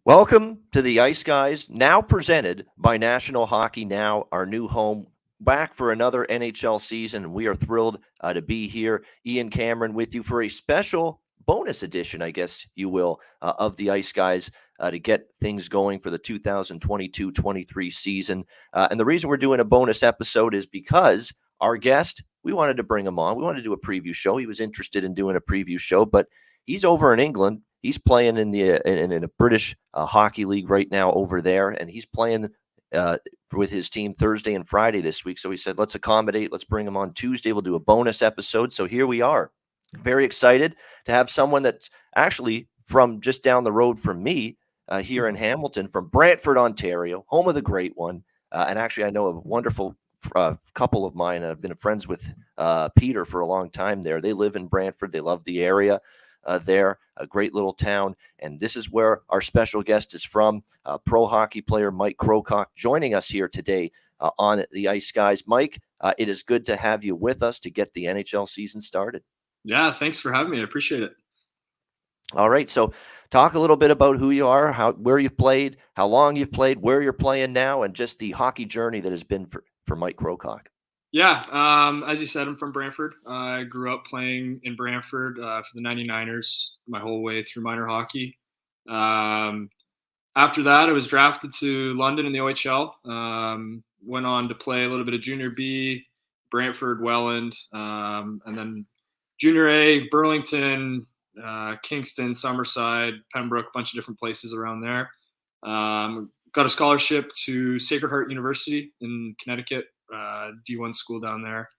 Welcome to the Ice Guys, now presented by National Hockey Now, our new home, back for another NHL season. We are thrilled to be here. Ian Cameron with you for a special bonus edition, I guess you will, of the Ice Guys to get things going for the 2022-23 season. And the reason we're doing a bonus episode is because our guest, we wanted to bring him on. We wanted to do a preview show. He was interested in doing a preview show, but he's over in England. He's playing in a British hockey league right now over there, and he's playing with his team Thursday and Friday this week. So he said, let's accommodate. Let's bring him on Tuesday. We'll do a bonus episode. So here we are. Very excited to have someone that's actually from just down the road from me here in Hamilton, from Brantford, Ontario, home of the great one. And actually, I know a wonderful couple of mine. I've been friends with Peter for a long time there. They live in Brantford. They love the area. There, a great little town. And this is where our special guest is from, pro hockey player Mike Crocock, joining us here today on the Ice Guys. Mike, it is good to have you with us to get the NHL season started. Yeah, thanks for having me. I appreciate it. All right, so talk a little bit about who you are, where you've played, how long you've played, where you're playing now, and just the hockey journey that has been for Mike Crocock. Yeah, as you said, I'm from Brantford. I grew up playing in Brantford for the 99ers my whole way through minor hockey. After that, I was drafted to London in the OHL. Went on to play a little bit of Junior B, Brantford, Welland, and then Junior A, Burlington, Kingston, Summerside, Pembroke, a bunch of different places around there. Got a scholarship to Sacred Heart University in Connecticut. D1 school down there.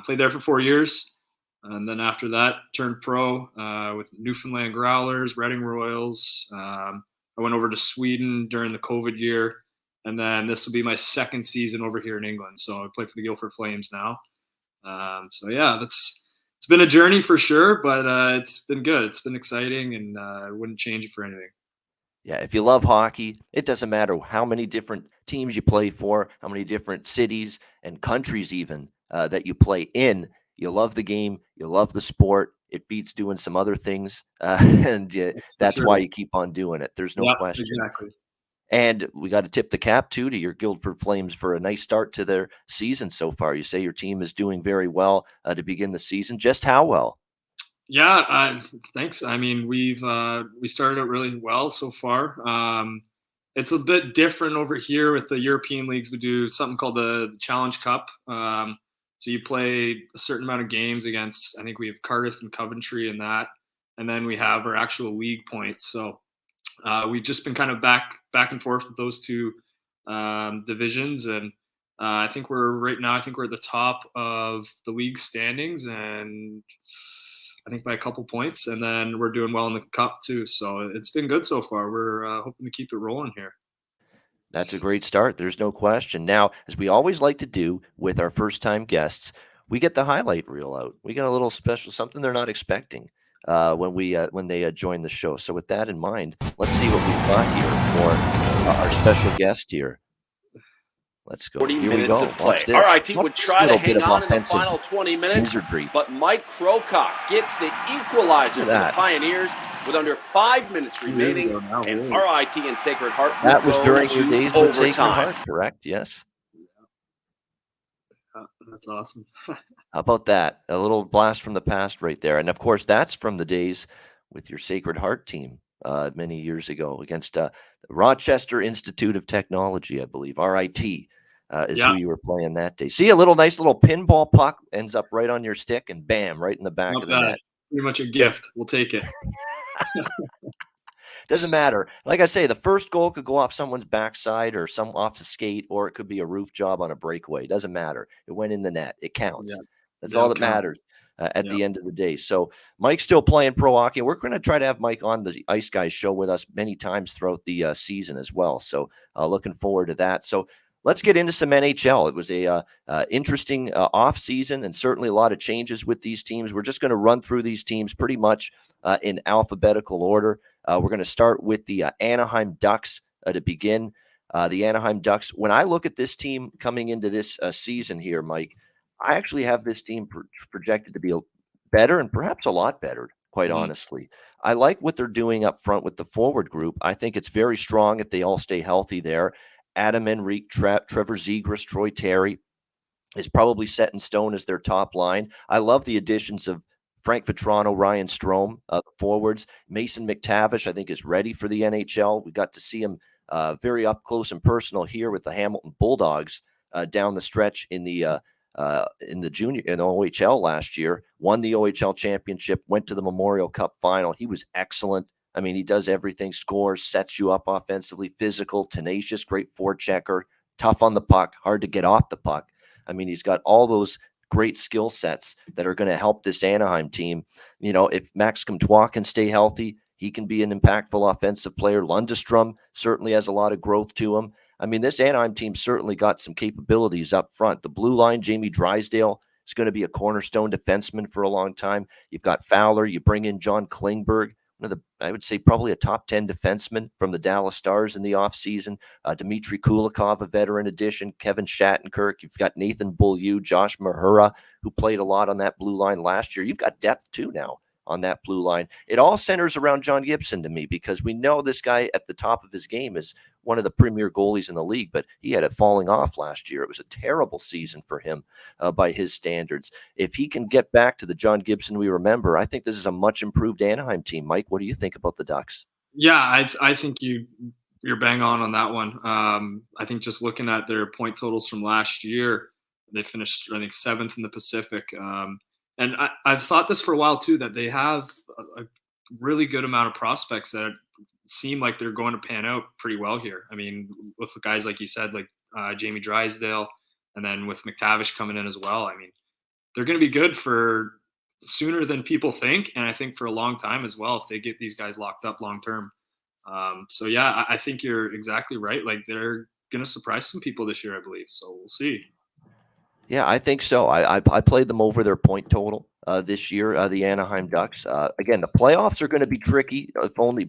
Played there for 4 years. And then after that, turned pro with Newfoundland Growlers, Reading Royals. I went over to Sweden during the COVID year. And then this will be my second season over here in England. So I play for the Guildford Flames now. So yeah, it's been a journey for sure, but it's been good. It's been exciting, and I wouldn't change it for anything. Yeah, if you love hockey, it doesn't matter how many different teams you play for, how many different cities and countries even that you play in. You love the game. You love the sport. It beats doing some other things, and that's why you keep on doing it. There's no question. Exactly. And we got to tip the cap, too, to your Guildford Flames for a nice start to their season so far. You say your team is doing very well to begin the season. Just how well? Yeah, thanks. I mean, we started out really well so far. It's a bit different over here with the European leagues. We do something called the Challenge Cup. So you play a certain amount of games against, I think we have Cardiff and Coventry and that, and then we have our actual league points. So we've just been kind of back and forth with those two divisions, and I think we're at the top of the league standings, and I think by a couple points, and then we're doing well in the cup too. So it's been good so far. We're hoping to keep it rolling here. That's a great start. There's no question. Now, as we always like to do with our first-time guests, we get the highlight reel out. We got a little special, something they're not expecting when they join the show. So with that in mind, let's see what we've got here for our special guest here. Let's go. 40 Here we minutes go. of play. RIT would try to hang on in the final 20 minutes, wizardry. but Mike Crocock gets the equalizer for the Pioneers with under 5 minutes remaining, and RIT and Sacred Heart. That was during your days with Sacred Heart, correct? Yes. That's awesome. How about that? A little blast from the past right there. And of course, that's from the days with your Sacred Heart team many years ago against the Rochester Institute of Technology, I believe. RIT is who you were playing that day. See, nice little pinball puck ends up right on your stick, and bam, right in the back of the net. Pretty much a gift. We'll take it. Doesn't matter. Like I say, the first goal could go off someone's backside or some off the skate, or it could be a roof job on a breakaway. Doesn't matter. It went in the net. It counts. Yeah. That's all that matters at the end of the day. So Mike's still playing pro hockey. We're going to try to have Mike on the Ice Guys show with us many times throughout the season as well. So looking forward to that. So let's get into some NHL. It was a interesting off season, and certainly a lot of changes with these teams. We're just going to run through these teams pretty much in alphabetical order. We're going to start with the Anaheim Ducks to begin. The Anaheim Ducks, when I look at this team coming into this season here, Mike, I actually have this team projected to be better, and perhaps a lot better, quite honestly. I like what they're doing up front with the forward group. I think it's very strong if they all stay healthy there. Adam Enrique, Trevor Zegras, Troy Terry is probably set in stone as their top line. I love the additions of Frank Vetrano, Ryan Strome, forwards. Mason McTavish, I think, is ready for the NHL. We got to see him very up close and personal here with the Hamilton Bulldogs down the stretch in the junior in the OHL last year. Won the OHL championship, went to the Memorial Cup final. He was excellent. I mean, he does everything: scores, sets you up offensively, physical, tenacious, great forechecker, tough on the puck, hard to get off the puck. I mean, he's got all those great skill sets that are going to help this Anaheim team. You know, if Max Comtois can stay healthy, he can be an impactful offensive player. Lundestrom certainly has a lot of growth to him. I mean, this Anaheim team certainly got some capabilities up front. The blue line, Jamie Drysdale is going to be a cornerstone defenseman for a long time. You've got Fowler. You bring in John Klingberg, one of the, I would say, probably a top 10 defenseman from the Dallas Stars in the offseason. Dmitry Kulikov, a veteran addition. Kevin Shattenkirk. You've got Nathan Beaulieu, Josh Mahura, who played a lot on that blue line last year. You've got depth too now on that blue line. It all centers around John Gibson to me, because we know this guy at the top of his game is one of the premier goalies in the league, but he had it falling off last year. It was a terrible season for him by his standards. If he can get back to the John Gibson we remember, I think this is a much improved Anaheim team. Mike, what do you think about the Ducks? Yeah, I think you're bang on that one. I think just looking at their point totals from last year, they finished, I think, 7th in the Pacific. And I've thought this for a while too, that they have a really good amount of prospects that seem like they're going to pan out pretty well here. I mean, with the guys like you said, like Jamie Drysdale, and then with McTavish coming in as well. I mean, they're going to be good for sooner than people think, and I think for a long time as well if they get these guys locked up long term. So yeah, I think you're exactly right. Like, they're going to surprise some people this year, I believe. So we'll see. Yeah, I think so. I played them over their point total this year, the Anaheim Ducks. Again, the playoffs are going to be tricky,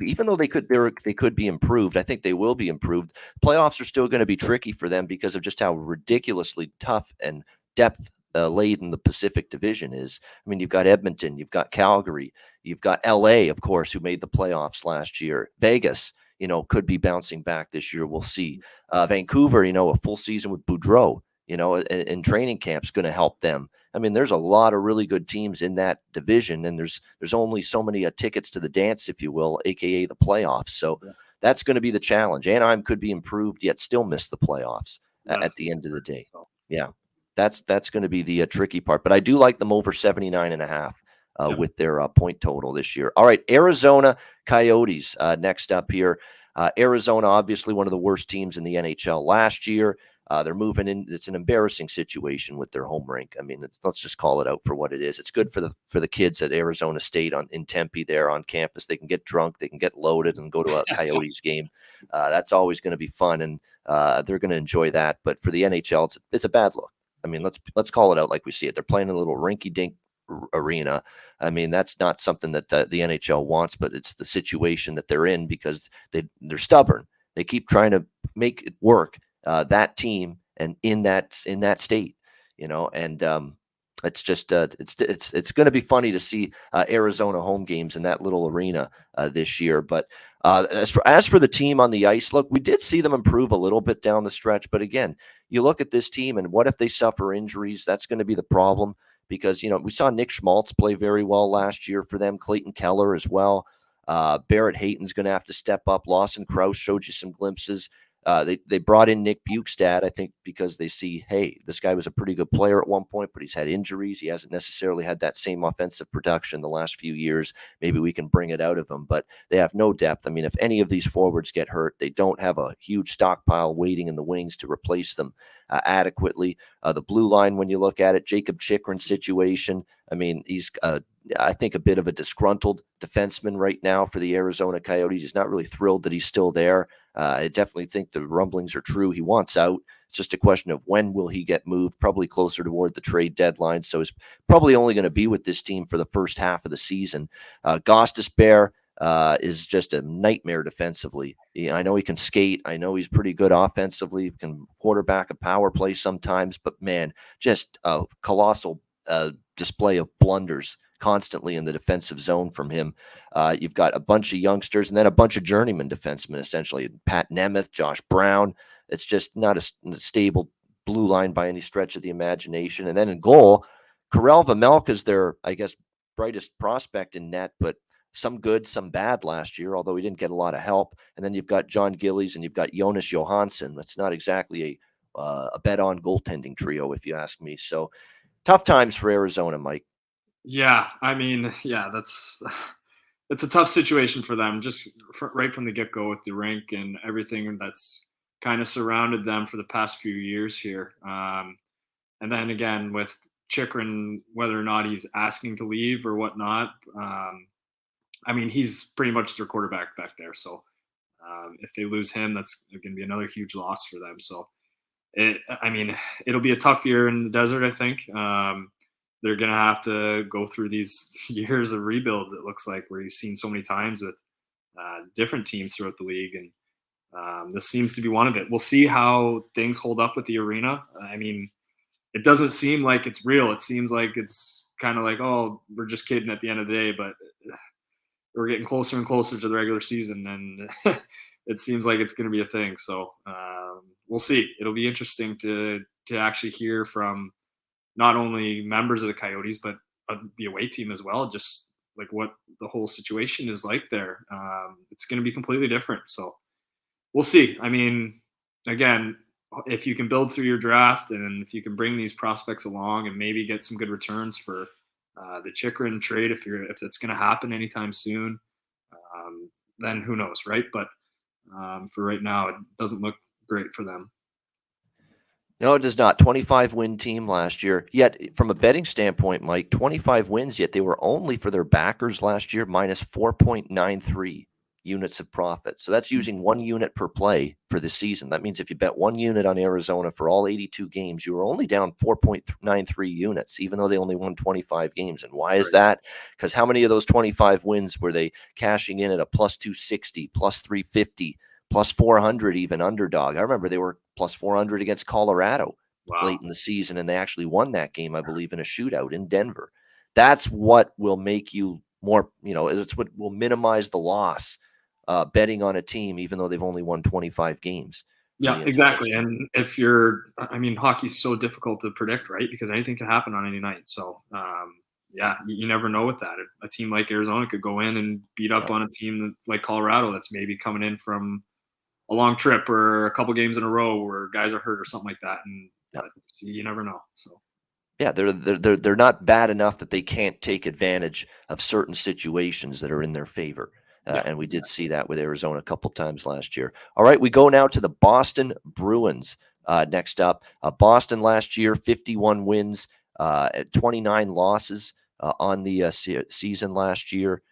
even though they could be improved. I think they will be improved. Playoffs are still going to be tricky for them because of just how ridiculously tough and depth laden the Pacific Division is. I mean, you've got Edmonton, you've got Calgary, you've got LA, of course, who made the playoffs last year. Vegas, could be bouncing back this year. We'll see. Vancouver, a full season with Boudreau, in training camp's going to help them. I mean, there's a lot of really good teams in that division, and there's only so many tickets to the dance, if you will, aka the playoffs. So that's going to be the challenge. Anaheim could be improved, yet still miss the playoffs at the end of the day. Yeah, that's going to be the tricky part. But I do like them over 79.5 with their point total this year. All right, Arizona Coyotes next up here. Arizona, obviously one of the worst teams in the NHL last year. They're moving in. It's an embarrassing situation with their home rink. I mean, let's just call it out for what it is. It's good for the kids at Arizona State in Tempe there on campus. They can get drunk, they can get loaded, and go to a Coyotes game. That's always going to be fun, and they're going to enjoy that. But for the NHL, it's a bad look. I mean, let's call it out like we see it. They're playing in a little rinky-dink arena. I mean, that's not something that the NHL wants, but it's the situation that they're in because they're stubborn. They keep trying to make it work. That team and in that state, and it's just it's going to be funny to see Arizona home games in that little arena this year. But as for the team on the ice, look, we did see them improve a little bit down the stretch. But again, you look at this team, and what if they suffer injuries? That's going to be the problem because we saw Nick Schmaltz play very well last year for them, Clayton Keller as well. Barrett Hayton's going to have to step up. Lawson Krause showed you some glimpses. They brought in Nick Bukestad, I think, because they see, hey, this guy was a pretty good player at one point, but he's had injuries. He hasn't necessarily had that same offensive production the last few years. Maybe we can bring it out of him, but they have no depth. I mean, if any of these forwards get hurt, they don't have a huge stockpile waiting in the wings to replace them adequately. The blue line, when you look at it, Jacob Chikrin's situation, I mean, he's I think a bit of a disgruntled defenseman right now for the Arizona Coyotes. He's not really thrilled that he's still there. I definitely think the rumblings are true. He wants out. It's just a question of when will he get moved, probably closer toward the trade deadline. So he's probably only going to be with this team for the first half of the season. Gostisbehere is just a nightmare defensively. I know he can skate. I know he's pretty good offensively. He can quarterback a power play sometimes, but man, just a colossal display of blunders constantly in the defensive zone from him. You've got a bunch of youngsters and then a bunch of journeyman defensemen, essentially. Pat Nemeth, Josh Brown. It's just not a stable blue line by any stretch of the imagination. And then in goal, Karel Vejmelka is their, I guess, brightest prospect in net, but some good, some bad last year, although he didn't get a lot of help. And then you've got John Gillies and you've got Jonas Johansson. That's not exactly a bet-on goaltending trio, if you ask me. So tough times for Arizona, Mike. Yeah, I mean, yeah, it's a tough situation for them, just right from the get-go with the rink and everything that's kind of surrounded them for the past few years here. And then again, with Chychrun, whether or not he's asking to leave or whatnot, I mean, he's pretty much their quarterback back there. So if they lose him, that's going to be another huge loss for them. So, it'll be a tough year in the desert, I think. They're going to have to go through these years of rebuilds, it looks like, where you've seen so many times with different teams throughout the league. And this seems to be one of it. We'll see how things hold up with the arena. I mean, it doesn't seem like it's real. It seems like it's kind of like, oh, we're just kidding at the end of the day, but we're getting closer and closer to the regular season, and it seems like it's going to be a thing. So we'll see. It'll be interesting to actually hear from not only members of the Coyotes, but the away team as well, just like what the whole situation is like there. It's going to be completely different. So we'll see. I mean, again, if you can build through your draft and if you can bring these prospects along and maybe get some good returns for the Chychrun trade, if it's going to happen anytime soon, then who knows, right? But for right now, it doesn't look great for them. No, it does not. 25-win team last year. Yet, from a betting standpoint, Mike, 25 wins, yet they were only for their backers last year minus 4.93 units of profit. So that's using 1 unit per play for the season. That means if you bet 1 unit on Arizona for all 82 games, you were only down 4.93 units, even though they only won 25 games. And why is that? Because how many of those 25 wins were they cashing in at a plus 260, plus 350, plus 400 even underdog? I remember they were plus 400 against Colorado late in the season, and they actually won that game, I believe, in a shootout in Denver. That's what will make you more, it's what will minimize the loss. Betting on a team, even though they've only won 25 games. Yeah, exactly. And hockey's so difficult to predict, right? Because anything can happen on any night. So, you never know with that. A team like Arizona could go in and beat up on a team like Colorado that's maybe coming in from a long trip or a couple games in a row where guys are hurt or something like that. And you never know. So. Yeah, they're not bad enough that they can't take advantage of certain situations that are in their favor. And we did see that with Arizona a couple times last year. All right, we go now to the Boston Bruins next up. Boston last year, 51 wins, 29 losses on the season last year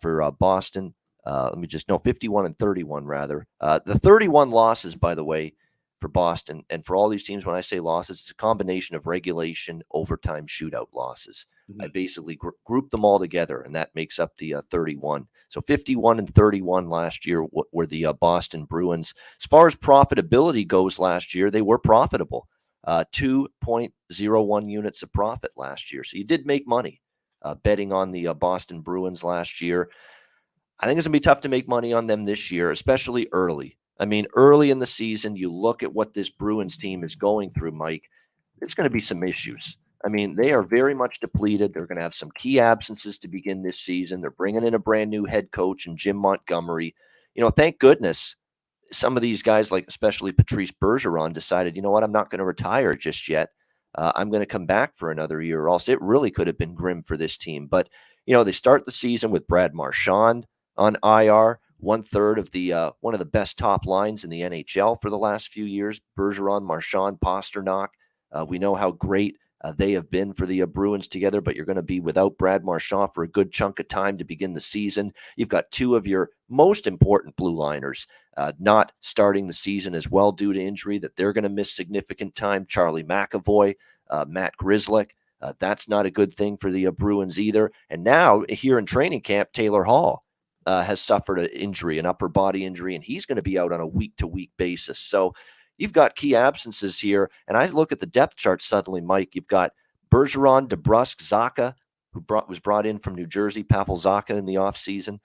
for Boston. 51 and 31 rather. The 31 losses, by the way, for Boston and for all these teams, when I say losses, it's a combination of regulation, overtime, shootout losses. I basically group them all together, and that makes up the 31. So 51 and 31 last year were the Boston Bruins. As far as profitability goes last year, they were profitable. 2.01 units of profit last year. So you did make money betting on the Boston Bruins last year. I think it's going to be tough to make money on them this year, especially early. I mean, early in the season, you look at what this Bruins team is going through, Mike, there's going to be some issues. I mean, they are very much depleted. They're going to have some key absences to begin this season. They're bringing in a brand new head coach in Jim Montgomery. Thank goodness some of these guys, like especially Patrice Bergeron, decided, I'm not going to retire just yet. I'm going to come back for another year, or else it really could have been grim for this team. But, they start the season with Brad Marchand on IR, 1/3 of the one of the best top lines in the NHL for the last few years. Bergeron, Marchand, Pasternak. We know how great they have been for the Bruins together, but you're going to be without Brad Marchand for a good chunk of time to begin the season. You've got 2 of your most important blue liners not starting the season as well due to injury, that they're going to miss significant time. Charlie McAvoy, Matt Grzelcyk. That's not a good thing for the Bruins either. And now here in training camp, Taylor Hall has suffered an injury, an upper body injury, and he's going to be out on a week-to-week basis. So you've got key absences here. And I look at the depth chart suddenly, Mike. You've got Bergeron, DeBrusk, Zacha, who was brought in from New Jersey, Pavel Zacha in the offseason.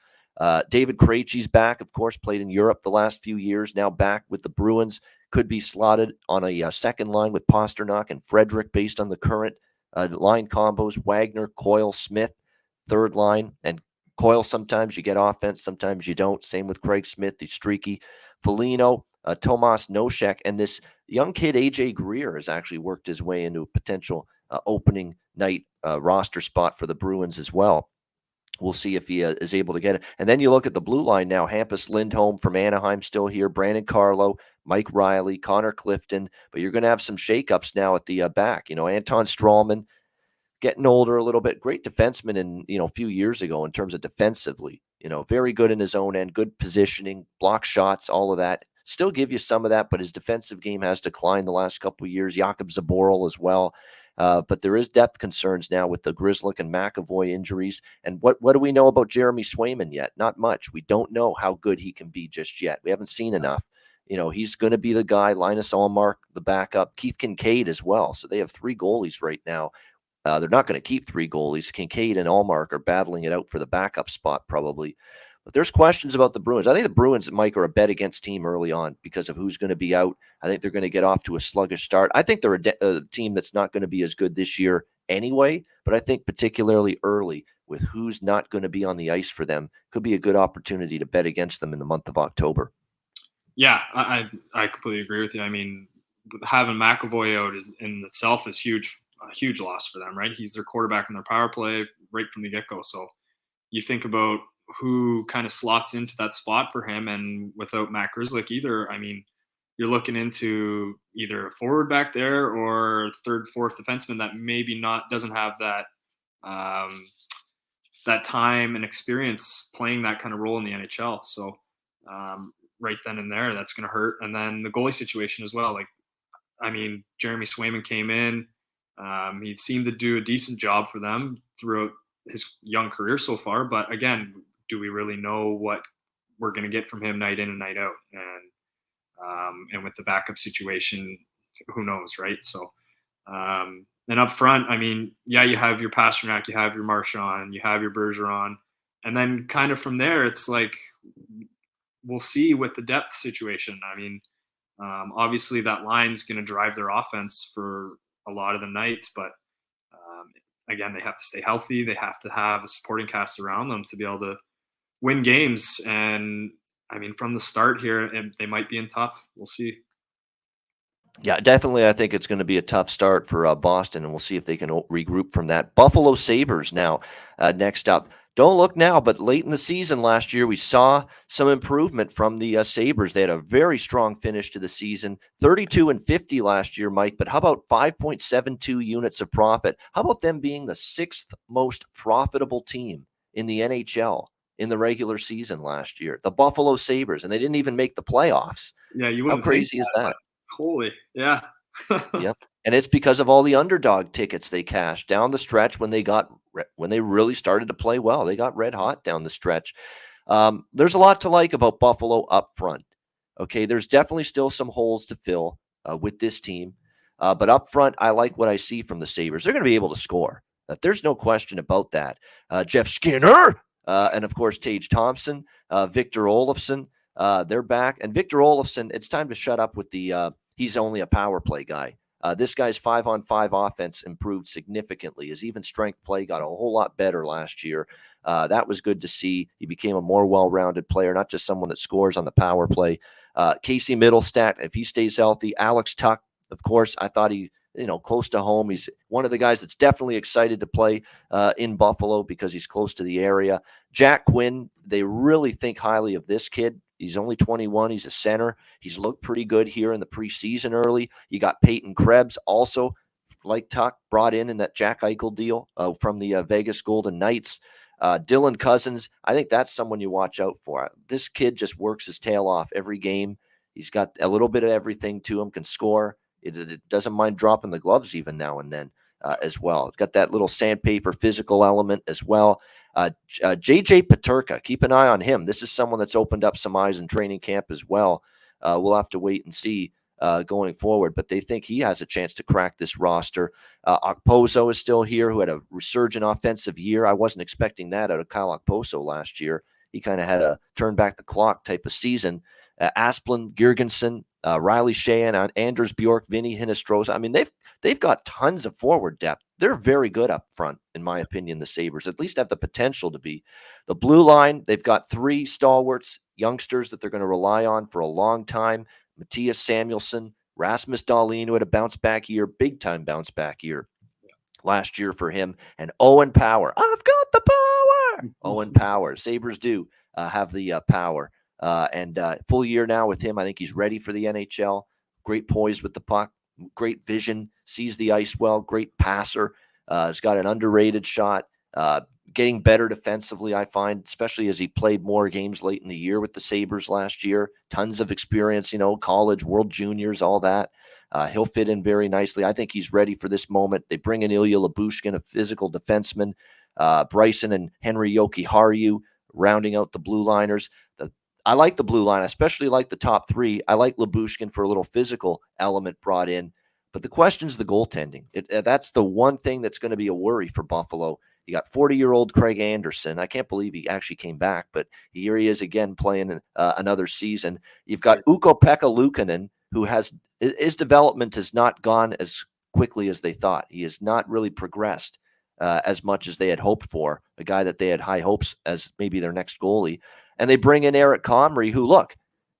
David Krejci's back, of course, played in Europe the last few years, now back with the Bruins, could be slotted on a second line with Pasternak and Frederick based on the current line combos. Wagner, Coyle, Smith, third line. And Coyle, sometimes you get offense, sometimes you don't. Same with Craig Smith, he's streaky. Foligno, Tomas Nosek, and this young kid, AJ Greer, has actually worked his way into a potential opening night roster spot for the Bruins as well. We'll see if he is able to get it. And then you look at the blue line now. Hampus Lindholm from Anaheim still here. Brandon Carlo, Mike Riley, Connor Clifton. But you're going to have some shakeups now at the back. Anton Strawman, getting older a little bit. Great defenseman a few years ago in terms of defensively. Very good in his own end, good positioning, block shots, all of that. Still give you some of that, but his defensive game has declined the last couple of years. Jakob Zaboral as well. But there is depth concerns now with the Grzelcyk and McAvoy injuries. And what do we know about Jeremy Swayman yet? Not much. We don't know how good he can be just yet. We haven't seen enough. He's going to be the guy. Linus Ullmark, the backup. Keith Kincaid as well. So they have 3 goalies right now. They're not going to keep 3 goalies. Kincaid and Ullmark are battling it out for the backup spot probably. But there's questions about the Bruins. I think the Bruins, Mike, are a bet against team early on because of who's going to be out. I think they're going to get off to a sluggish start. I think they're a team that's not going to be as good this year anyway, but I think particularly early with who's not going to be on the ice for them could be a good opportunity to bet against them in the month of October. Yeah, I completely agree with you. I mean, having McAvoy out in itself is a huge loss for them, right? He's their quarterback in their power play right from the get-go. So you think about who kind of slots into that spot for him, and without Matt Grzelcyk either, I mean, you're looking into either a forward back there or third, fourth defenseman that maybe doesn't have that that time and experience playing that kind of role in the NHL. So right then and there, that's going to hurt. And then the goalie situation as well. Jeremy Swayman came in. He seemed to do a decent job for them throughout his young career so far. But again, do we really know what we're going to get from him night in and night out? And with the backup situation, who knows, right? So, and up front, you have your Pasternak, you have your Marchand, you have your Bergeron. And then kind of from there, it's like, we'll see with the depth situation. Obviously that line's going to drive their offense for a lot of the nights, but again, they have to stay healthy. They have to have a supporting cast around them to be able to win games. And from the start here, they might be in tough. We'll see. Yeah, definitely. I think it's going to be a tough start for Boston, and we'll see if they can regroup from that. Buffalo Sabres now next up. Don't look now, but late in the season last year, we saw some improvement from the Sabres. They had a very strong finish to the season, 32-50 last year, Mike. But how about 5.72 units of profit? How about them being the 6th most profitable team in the NHL in the regular season last year? The Buffalo Sabres, and they didn't even make the playoffs. Yeah, you wouldn't. How crazy is that? Holy, yeah. Yep. And it's because of all the underdog tickets they cashed down the stretch when they really started to play well. They got red hot down the stretch. There's a lot to like about Buffalo up front. Okay, there's definitely still some holes to fill with this team. But up front, I like what I see from the Sabres. They're going to be able to score. There's no question about that. Jeff Skinner and, of course, Tage Thompson, Victor Olofsson. They're back. And Victor Olofsson, it's time to shut up with the he's only a power play guy. This guy's 5-on-5 offense improved significantly. His even strength play got a whole lot better last year. That was good to see. He became a more well-rounded player, not just someone that scores on the power play. Casey Middlestat, if he stays healthy. Alex Tuch, of course, I thought he, close to home. He's one of the guys that's definitely excited to play in Buffalo because he's close to the area. Jack Quinn, they really think highly of this kid. He's only 21. He's a center. He's looked pretty good here in the preseason early. You got Peyton Krebs also, like Tuch, brought in that Jack Eichel deal from the Vegas Golden Knights. Dylan Cousins, I think that's someone you watch out for. This kid just works his tail off every game. He's got a little bit of everything to him, can score. It doesn't mind dropping the gloves even now and then as well. It's got that little sandpaper physical element as well. JJ Peterka, keep an eye on him. This is someone that's opened up some eyes in training camp as well. We'll have to wait and see going forward, but they think he has a chance to crack this roster. Okposo is still here, who had a resurgent offensive year. I wasn't expecting that out of Kyle Okposo last year. He kind of had a turn back the clock type of season. Asplund, Girgensson, Riley Sheahan, Anders Bjork, Vinny Hinostroza. I mean, they've got tons of forward depth. They're very good up front, in my opinion, the Sabres. At least have the potential to be. The blue line, they've got 3 stalwarts, youngsters that they're going to rely on for a long time. Matthias Samuelsson, Rasmus Dahlin, who had a bounce-back year, big-time bounce-back year last year for him, and Owen Power. I've got the power! Owen Power. Sabres do have the power. And full year now with him. I think he's ready for the NHL. Great poise with the puck, great vision, sees the ice well, great passer. Has got an underrated shot. Getting better defensively, I find, especially as he played more games late in the year with the Sabres last year. Tons of experience, college, World Juniors, all that. He'll fit in very nicely. I think he's ready for this moment. They bring in Ilya Lyubushkin, a physical defenseman. Bryson and Henry Jokiharju rounding out the blue liners. I like the blue line, I especially like the top 3. I like Lyubushkin for a little physical element brought in. But the question's the goaltending. That's the one thing that's going to be a worry for Buffalo. You got 40-year-old Craig Anderson. I can't believe he actually came back, but here he is again playing another season. You've got Ukko-Pekka Luukkonen, who his development has not gone as quickly as they thought. He has not really progressed as much as they had hoped for, a guy that they had high hopes as maybe their next goalie. And they bring in Eric Comrie,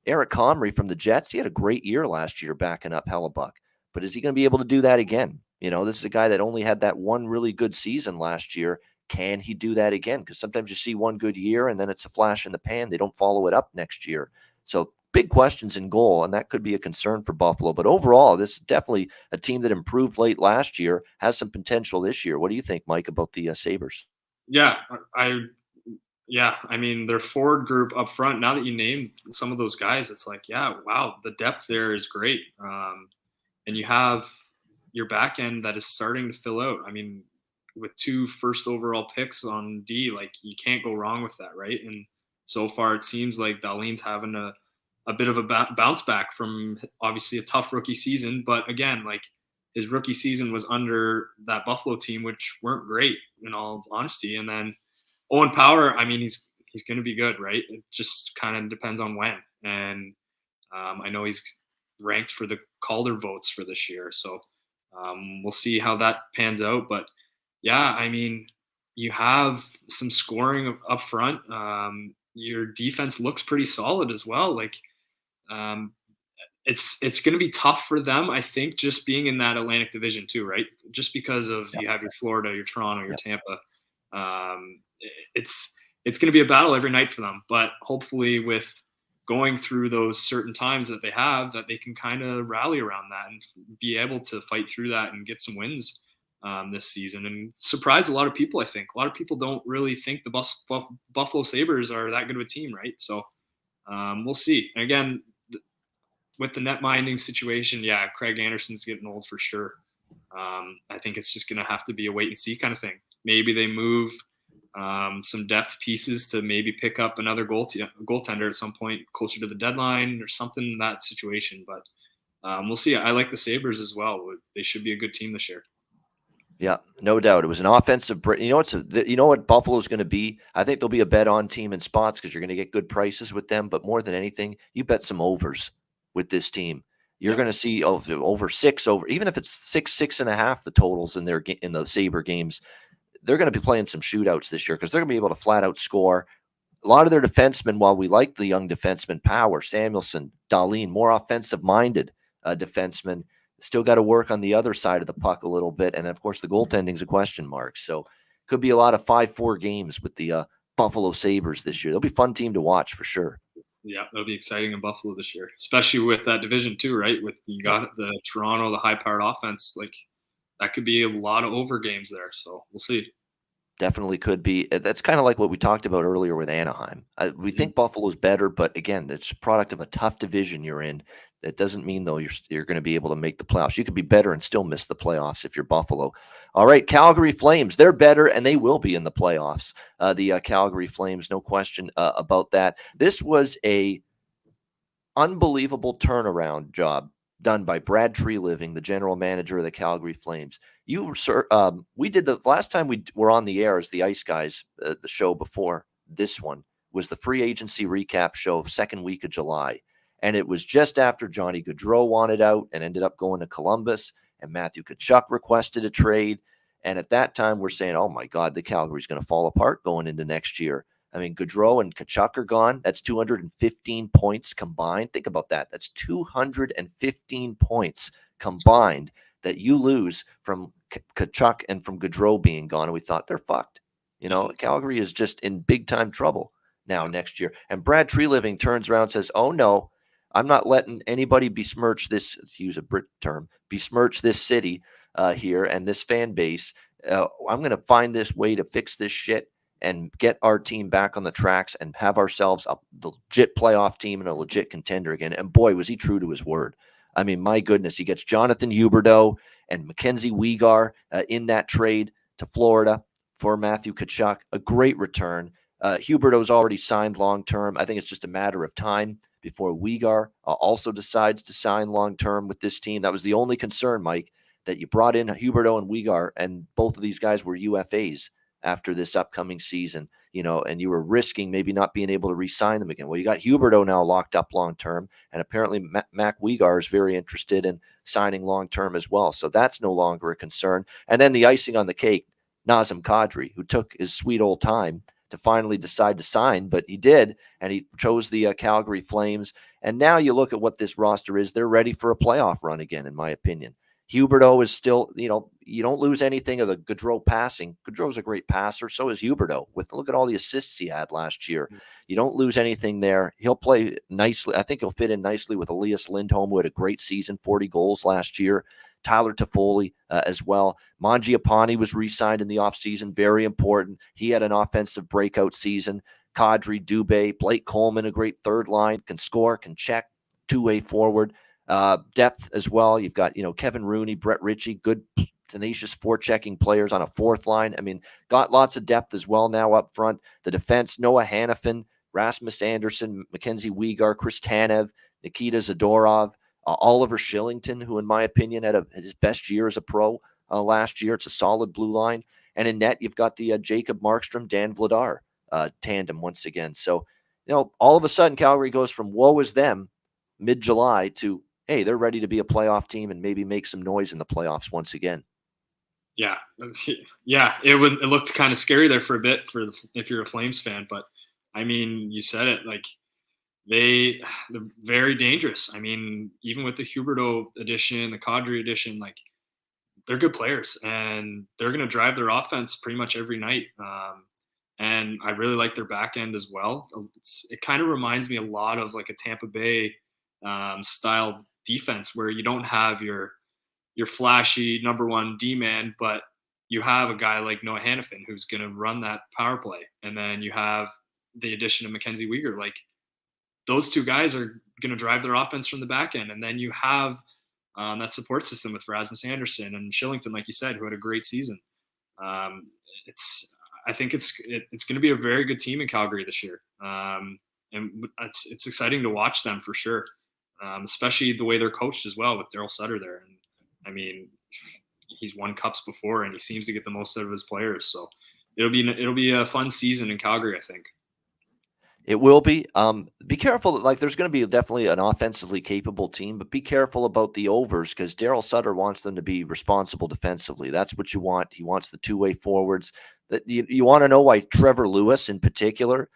Eric Comrie from the Jets, he had a great year last year backing up Hellebuck. But is he going to be able to do that again? This is a guy that only had that one really good season last year. Can he do that again? Because sometimes you see one good year and then it's a flash in the pan. They don't follow it up next year. So big questions in goal, and that could be a concern for Buffalo. But overall, this is definitely a team that improved late last year, has some potential this year. What do you think, Mike, about the Sabres? Yeah, I mean, their forward group up front, now that you named some of those guys, it's like, yeah, wow, the depth there is great. And you have your back end that is starting to fill out. I mean, with 2 first overall picks on D, like, you can't go wrong with that, right? And so far it seems like Dahlin's having a bit of a bounce back from obviously a tough rookie season. But again, like, his rookie season was under that Buffalo team, which weren't great in all honesty. And then Owen Power, I mean, he's going to be good, right? It just kind of depends on when. And I know he's ranked for the Calder votes for this year. So we'll see how that pans out. But yeah, I mean, you have some scoring up front. Your defense looks pretty solid as well. Like, it's going to be tough for them, I think, just being in that Atlantic Division too, right? Just because of you have your Florida, your Toronto, your Tampa. It's going to be a battle every night for them. But hopefully, with going through those certain times that they have, that they can kind of rally around that and be able to fight through that and get some wins this season and surprise a lot of people. I think a lot of people don't really think the Buffalo Sabres are that good of a team, right? So we'll see. And again, with the net minding situation, yeah, Craig Anderson's getting old for sure. I think it's just going to have to be a wait and see kind of thing. Maybe they move some depth pieces to maybe pick up another goaltender at some point closer to the deadline or something in that situation. But we'll see. I like the Sabres as well. They should be a good team this year. Yeah, no doubt. It was an offensive. You know what Buffalo's going to be? I think they'll be a bet-on team in spots because you're going to get good prices with them. But more than anything, you bet some overs with this team. You're going to see over 6 over, even if it's 6.5, the totals in the Sabre games. They're going to be playing some shootouts this year because they're going to be able to flat out score. A lot of their defensemen, while we like the young defenseman Power, Samuelsson, Dahlin, more offensive-minded defensemen, still got to work on the other side of the puck a little bit. And, of course, the goaltending's a question mark. So could be a lot of 5-4 games with the Buffalo Sabres this year. They'll be a fun team to watch for sure. Yeah, that'll be exciting in Buffalo this year, especially with that division too, right? With you got the Toronto, the high-powered offense, like that could be a lot of over games there. So we'll see. Definitely could be. That's kind of like what we talked about earlier with Anaheim. We think Buffalo's better, but again, it's a product of a tough division you're in. That doesn't mean, though, you're going to be able to make the playoffs. You could be better and still miss the playoffs if you're Buffalo. All right, Calgary Flames, they're better, and they will be in the playoffs. The Calgary Flames, no question about that. This was a unbelievable turnaround job done by Brad Treliving, the general manager of the Calgary Flames. We did the last time we were on the air as the Ice Guys, the show before this one was the free agency recap show, second week of July. And it was just after Johnny Gaudreau wanted out and ended up going to Columbus, and Matthew Tkachuk requested a trade. And at that time, we're saying, oh my God, the Calgary's going to fall apart going into next year. I mean, Gaudreau and Tkachuk are gone. That's 215 points combined. Think about that. That's 215 points combined that you lose from Tkachuk and from Gaudreau being gone. And we thought they're fucked. You know, Calgary is just in big time trouble now next year. And Brad Treliving turns around and says, oh no, I'm not letting anybody besmirch this, to use a Brit term, besmirch this city here and this fan base. I'm going to find this way to fix this shit and get our team back on the tracks and have ourselves a legit playoff team and a legit contender again. And boy, was he true to his word. I mean, my goodness, he gets Jonathan Huberdeau and Mackenzie Weegar in that trade to Florida for Matthew Tkachuk. A great return. Huberdeau's already signed long-term. I think it's just a matter of time before Weegar also decides to sign long-term with this team. That was the only concern, Mike, that you brought in Huberdeau and Weegar, and both of these guys were UFAs after this upcoming season, you know, and you were risking maybe not being able to re-sign them again. Well, you got Huberdeau now locked up long-term, and apparently Mac Weegar is very interested in signing long-term as well. So that's no longer a concern. And then the icing on the cake, Nazem Kadri, who took his sweet old time to finally decide to sign, but he did, and he chose the Calgary Flames. And now you look at what this roster is, they're ready for a playoff run again, in my opinion. Huberdeau is still, you know, you don't lose anything of the Gaudreau passing. Gaudreau's a great passer. So is Huberdeau. Look at all the assists he had last year. You don't lose anything there. He'll play nicely. I think he'll fit in nicely with Elias Lindholm, who had a great season, 40 goals last year. Tyler Toffoli as well. Mangiapane was re-signed in the offseason. Very important. He had an offensive breakout season. Kadri, Dubé, Blake Coleman, a great third line, can score, can check, two-way forward. Depth as well. You've got, you know, Kevin Rooney, Brett Ritchie, good, tenacious forechecking players on a fourth line. I mean, got lots of depth as well now up front. The defense, Noah Hannafin, Rasmus Anderson, Mackenzie Weegar, Chris Tanev, Nikita Zadorov, Oliver Shillington, who in my opinion had his best year as a pro last year. It's a solid blue line. And in net, you've got the Jacob Markstrom, Dan Vladar tandem once again. So, you know, all of a sudden Calgary goes from woe is them mid-July to, hey, they're ready to be a playoff team and maybe make some noise in the playoffs once again. Yeah. It looked kind of scary there for a bit if you're a Flames fan, but I mean, you said it, like they're very dangerous. I mean, even with the Huberdeau edition, the Kadri edition, like they're good players and they're going to drive their offense pretty much every night. And I really like their back end as well. It kind of reminds me a lot of like a Tampa Bay style defense where you don't have your flashy number one D-man, but you have a guy like Noah Hannafin who's going to run that power play. And then you have the addition of Mackenzie Weegar. Like those two guys are going to drive their offense from the back end. And then you have that support system with Rasmus Anderson and Shillington, like you said, who had a great season. I think it's going to be a very good team in Calgary this year. And it's exciting to watch them for sure. Especially the way they're coached as well with Daryl Sutter there. And I mean, he's won cups before and he seems to get the most out of his players. So it'll be a fun season in Calgary, I think. It will be. Be careful. Like there's going to be definitely an offensively capable team, but be careful about the overs because Daryl Sutter wants them to be responsible defensively. That's what you want. He wants the two-way forwards. That you want to know why Trevor Lewis in particular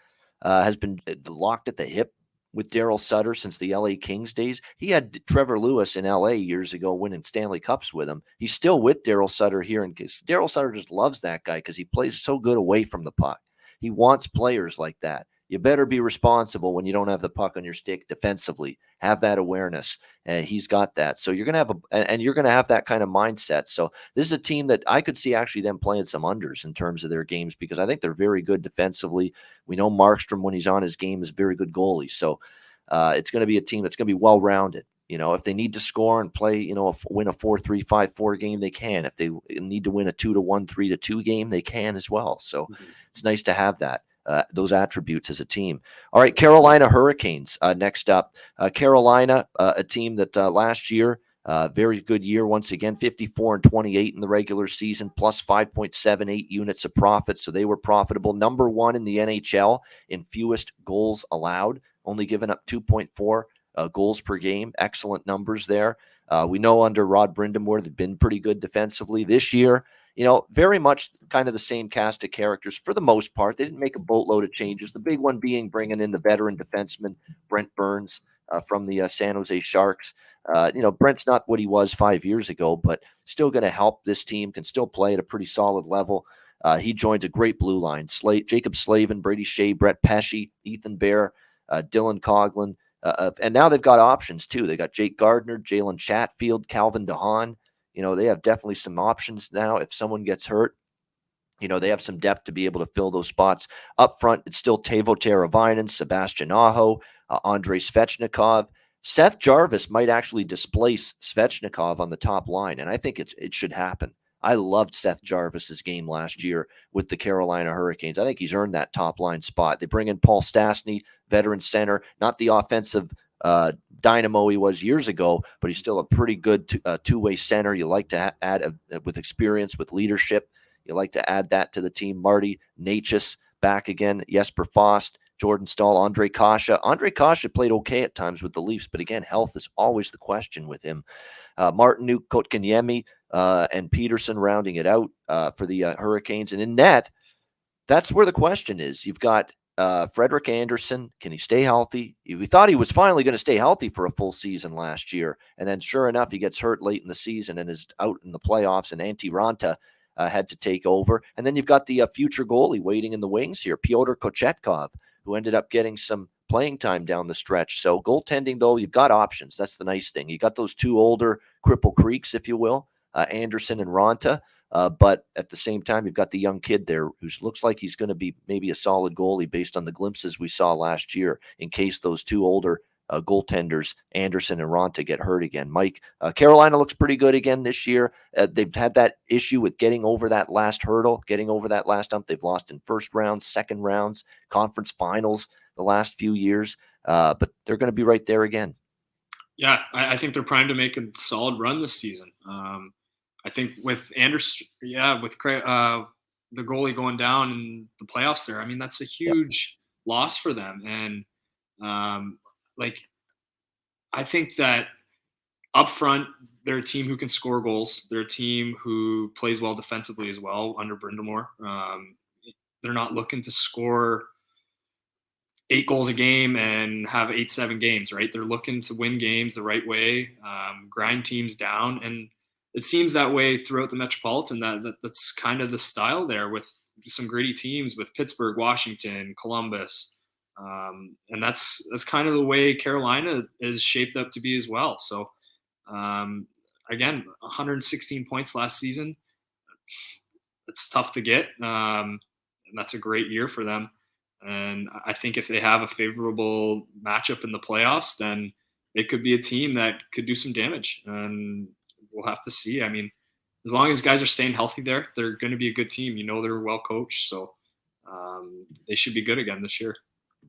has been locked at the hip with Daryl Sutter since the LA Kings days. He had Trevor Lewis in LA years ago winning Stanley Cups with him. He's still with Daryl Sutter here. And Daryl Sutter just loves that guy because he plays so good away from the puck. He wants players like that. You better be responsible when you don't have the puck on your stick defensively. Have that awareness. And he's got that. So you're going to have that kind of mindset. So this is a team that I could see actually them playing some unders in terms of their games because I think they're very good defensively. We know Markstrom, when he's on his game, is a very good goalie. So it's going to be a team that's going to be well-rounded. You know, if they need to score and play, you know, win a 4-3, 5-4 game, they can. If they need to win a 2-1, 3-2 game, they can as well. So it's nice to have that. those attributes as a team. All right, Carolina Hurricanes next up. Carolina, a team that last year, very good year once again, 54-28 in the regular season, plus 5.78 units of profit. So they were profitable. Number 1 in the NHL in fewest goals allowed, only giving up 2.4 goals per game. Excellent numbers there. We know under Rod Brind'Amour, they've been pretty good defensively this year. Very much kind of the same cast of characters for the most part. They didn't make a boatload of changes. The big one being bringing in the veteran defenseman, Brent Burns, from the San Jose Sharks. Brent's not what he was 5 years ago, but still going to help this team, can still play at a pretty solid level. He joins a great blue line. Jacob Slavin, Brady Shea, Brett Pesce, Ethan Bear, Dylan Coughlin. And now they've got options, too. They got Jake Gardner, Jalen Chatfield, Calvin DeHaan. They have definitely some options now if someone gets hurt. They have some depth to be able to fill those spots. Up front, it's still Teuvo Teravainen, Sebastian Aho, Andrei Svechnikov. Seth Jarvis might actually displace Svechnikov on the top line, and I think it should happen. I loved Seth Jarvis's game last year with the Carolina Hurricanes. I think he's earned that top line spot. They bring in Paul Stastny, veteran center, not the offensive dynamo he was years ago, but he's still a pretty good two-way center. You like to add with experience, with leadership. You like to add that to the team. Marty Necas back again. Jesper Fast, Jordan Staal, Andre Kasha. Andre Kasha played okay at times with the Leafs, but again, health is always the question with him. Martin Kotkaniemi and Peterson rounding it out for the Hurricanes. And in net, that's where the question is. You've got Frederik Andersen. Can he stay healthy? We thought he was finally going to stay healthy for a full season last year. And then sure enough, he gets hurt late in the season and is out in the playoffs, and Antti Ranta had to take over. And then you've got the future goalie waiting in the wings here, Pyotr Kochetkov, who ended up getting some playing time down the stretch. So goaltending, though, you've got options. That's the nice thing. You got those two older Cripple Creeks, if you will, Anderson and Ranta. But at the same time, you've got the young kid there who looks like he's going to be maybe a solid goalie based on the glimpses we saw last year, in case those two older goaltenders, Anderson and Ranta, get hurt again. Mike, Carolina looks pretty good again this year. They've had that issue with getting over that last hurdle, getting over that last hump. They've lost in first rounds, second rounds, conference finals the last few years, but they're going to be right there again. Yeah, I think they're primed to make a solid run this season. I think with Anderson, with the goalie going down in the playoffs there, I mean, that's a huge loss for them. And I think that up front, they're a team who can score goals. They're a team who plays well defensively as well under Brind'Amour. They're not looking to score 8 goals a game and have 8-7 games, right? They're looking to win games the right way, grind teams down. And it seems that way throughout the Metropolitan. That's kind of the style there, with some gritty teams with Pittsburgh, Washington, Columbus. And that's kind of the way Carolina is shaped up to be as well. So again, 116 points last season. It's tough to get. And that's a great year for them. And I think if they have a favorable matchup in the playoffs, then it could be a team that could do some damage. And we'll have to see. I mean, as long as guys are staying healthy there, they're going to be a good team. They're well coached. So they should be good again this year.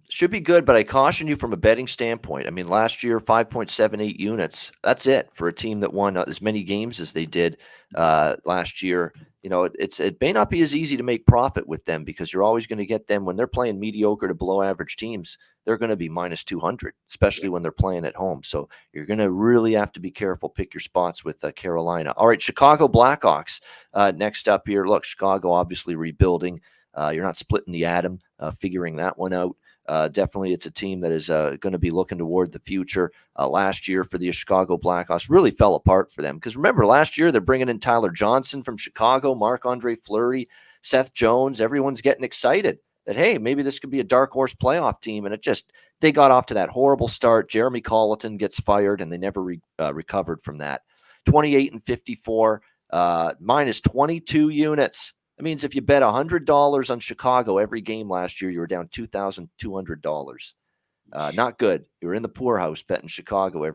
Should be good, but I caution you from a betting standpoint. I mean, last year, 5.78 units. That's it for a team that won as many games as they did last year. It may not be as easy to make profit with them, because you're always going to get them when they're playing mediocre to below average teams. They're going to be minus 200, especially when they're playing at home. So you're going to really have to be careful, pick your spots with Carolina. All right, Chicago Blackhawks next up here. Look, Chicago obviously rebuilding. You're not splitting the atom, figuring that one out. Definitely, it's a team that is going to be looking toward the future. Last year for the Chicago Blackhawks really fell apart for them, because remember, last year they're bringing in Tyler Johnson from Chicago, Marc-Andre Fleury, Seth Jones. Everyone's getting excited that, hey, maybe this could be a dark horse playoff team, and they got off to that horrible start. Jeremy Colleton gets fired, and they never recovered from that. 28-54, minus 22 units. That means if you bet $100 on Chicago every game last year, you were down $2,200. Not good. You were in the poorhouse betting Chicago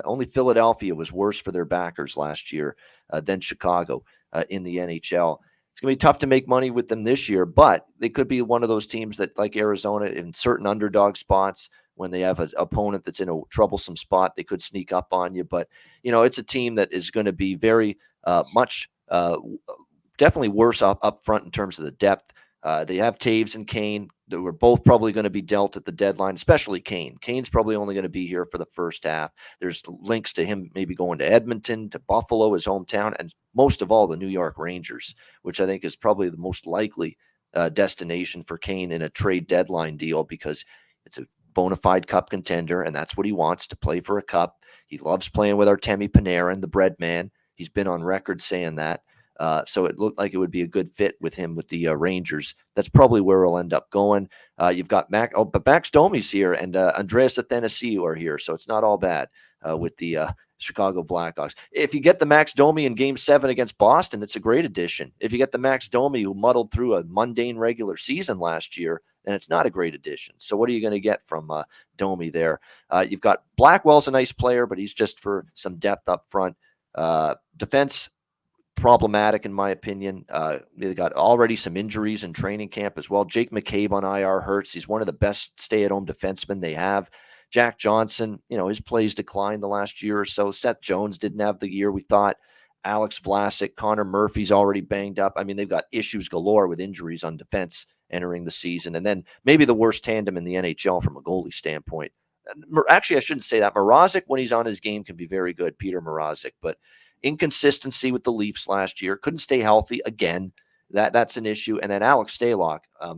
only Philadelphia was worse for their backers last year than Chicago in the NHL. It's going to be tough to make money with them this year, but they could be one of those teams that, like Arizona, in certain underdog spots, when they have an opponent that's in a troublesome spot, they could sneak up on you. But, it's a team that is going to be very much definitely worse up front in terms of the depth. They have Taves and Kane. They were both probably going to be dealt at the deadline, especially Kane. Kane's probably only going to be here for the first half. There's links to him maybe going to Edmonton, to Buffalo, his hometown, and most of all, the New York Rangers, which I think is probably the most likely destination for Kane in a trade deadline deal, because it's a bona fide cup contender, and that's what he wants, to play for a cup. He loves playing with Artemi Panarin, the bread man. He's been on record saying that. So it looked like it would be a good fit with him with the Rangers. That's probably where he'll end up going. You've got but Max Domi's here, and Andreas Athanasiou are here, so it's not all bad with the Chicago Blackhawks. If you get the Max Domi in Game 7 against Boston, it's a great addition. If you get the Max Domi who muddled through a mundane regular season last year, then it's not a great addition. So what are you going to get from Domi there? You've got Blackwell's a nice player, but he's just for some depth up front. Defense, problematic in my opinion. They got already some injuries in training camp as well. Jake McCabe on IR hurts. He's one of the best stay-at-home defensemen they have. Jack Johnson, his plays declined the last year or so. Seth Jones didn't have the year we thought. Alex Vlasic, Connor Murphy's already banged up. I mean, they've got issues galore with injuries on defense entering the season. And then maybe the worst tandem in the NHL from a goalie standpoint. Actually, I shouldn't say that. Mrazek, when he's on his game, can be very good, Peter Mrazek, but inconsistency with the Leafs last year, couldn't stay healthy again. That's an issue. And then Alex Stalock, a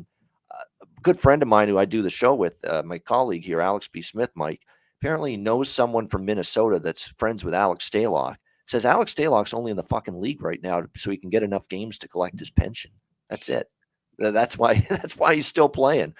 good friend of mine who I do the show with, my colleague here, Alex B. Smith, Mike, apparently knows someone from Minnesota that's friends with Alex Stalock. Says Alex Stalock's only in the fucking league right now so he can get enough games to collect his pension. That's it. That's why he's still playing,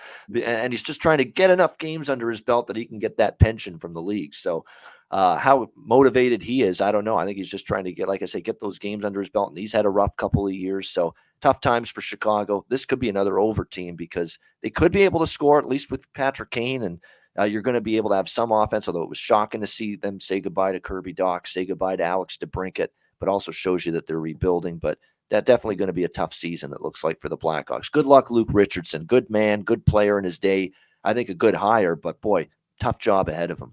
and he's just trying to get enough games under his belt that he can get that pension from the league. So how motivated he is, I don't know. I think he's just trying to get, like I say, get those games under his belt, and he's had a rough couple of years. So tough times for Chicago. This could be another over team because they could be able to score, at least with Patrick Kane, and you're going to be able to have some offense, although it was shocking to see them say goodbye to Kirby Dach, say goodbye to Alex DeBrincat, but also shows you that they're rebuilding. But that's definitely going to be a tough season, it looks like, for the Blackhawks. Good luck, Luke Richardson. Good man, good player in his day. I think a good hire, but boy, tough job ahead of him.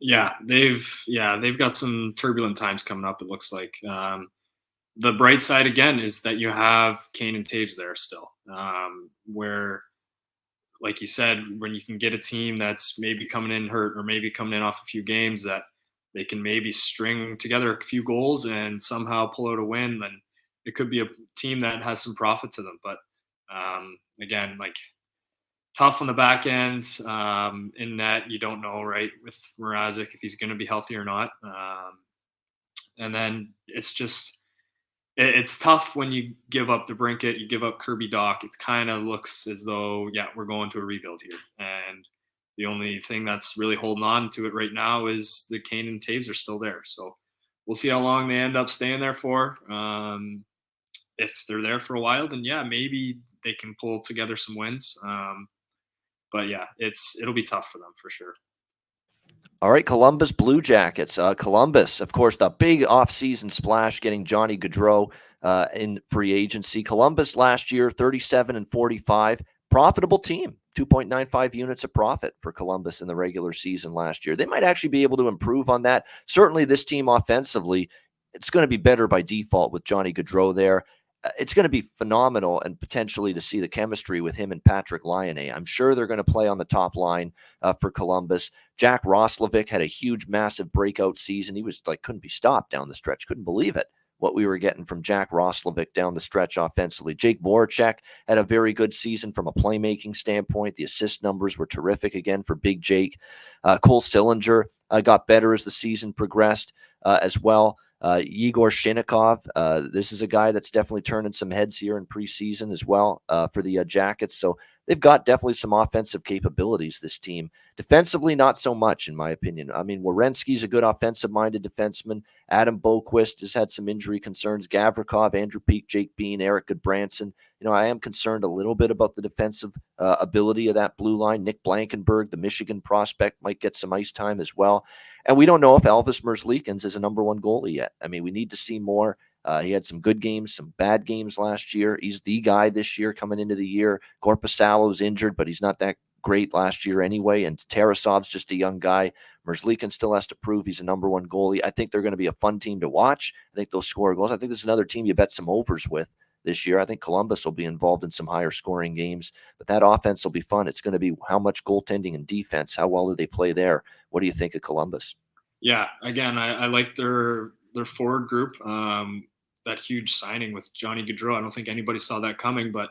Yeah, they've got some turbulent times coming up, it looks like. The bright side, again, is that you have Kane and Taves there still, where, like you said, when you can get a team that's maybe coming in hurt or maybe coming in off a few games that they can maybe string together a few goals and somehow pull out a win, then it could be a team that has some profit to them. But again, like, tough on the back end, in that you don't know, right, with Mrazek, if he's going to be healthy or not. And then it's just, it's tough when you give up DeBrincat, you give up Kirby Dach. It kind of looks as though, yeah, we're going to a rebuild here. And the only thing that's really holding on to it right now is the Kane and Taves are still there. So we'll see how long they end up staying there for. If they're there for a while, then yeah, maybe they can pull together some wins. But yeah, it'll be tough for them for sure. All right, Columbus Blue Jackets. Columbus, of course, the big offseason splash getting Johnny Gaudreau in free agency. Columbus last year, 37-45. Profitable team, 2.95 units of profit for Columbus in the regular season last year. They might actually be able to improve on that. Certainly this team offensively, it's going to be better by default with Johnny Gaudreau there. It's going to be phenomenal, and potentially to see the chemistry with him and Patrick Laine. I'm sure they're going to play on the top line for Columbus. Jack Roslovic had a huge, massive breakout season. He was like, couldn't be stopped down the stretch. Couldn't believe it, what we were getting from Jack Roslovic down the stretch offensively. Jake Voracek had a very good season from a playmaking standpoint. The assist numbers were terrific again for Big Jake. Cole Sillinger got better as the season progressed as well. Yegor Shinnikov, this is a guy that's definitely turning some heads here in preseason as well for the Jackets. So they've got definitely some offensive capabilities, this team. Defensively, not so much, in my opinion. I mean, Werenski's a good offensive-minded defenseman. Adam Boquist has had some injury concerns. Gavrikov, Andrew Peak, Jake Bean, Eric Goodbranson. I am concerned a little bit about the defensive ability of that blue line. Nick Blankenberg, the Michigan prospect, might get some ice time as well. And we don't know if Elvis Merzlikins is a number one goalie yet. I mean, we need to see more. He had some good games, some bad games last year. He's the guy this year coming into the year. Korpisalo's injured, but he's not that great last year anyway. And Tarasov's just a young guy. Merzlikin still has to prove he's a number one goalie. I think they're going to be a fun team to watch. I think they'll score goals. I think this is another team you bet some overs with this year. I think Columbus will be involved in some higher scoring games, but that offense will be fun. It's going to be how much goaltending and defense, how well do they play there? What do you think of Columbus? Yeah, again, I like their forward group. That huge signing with Johnny Gaudreau. I don't think anybody saw that coming, but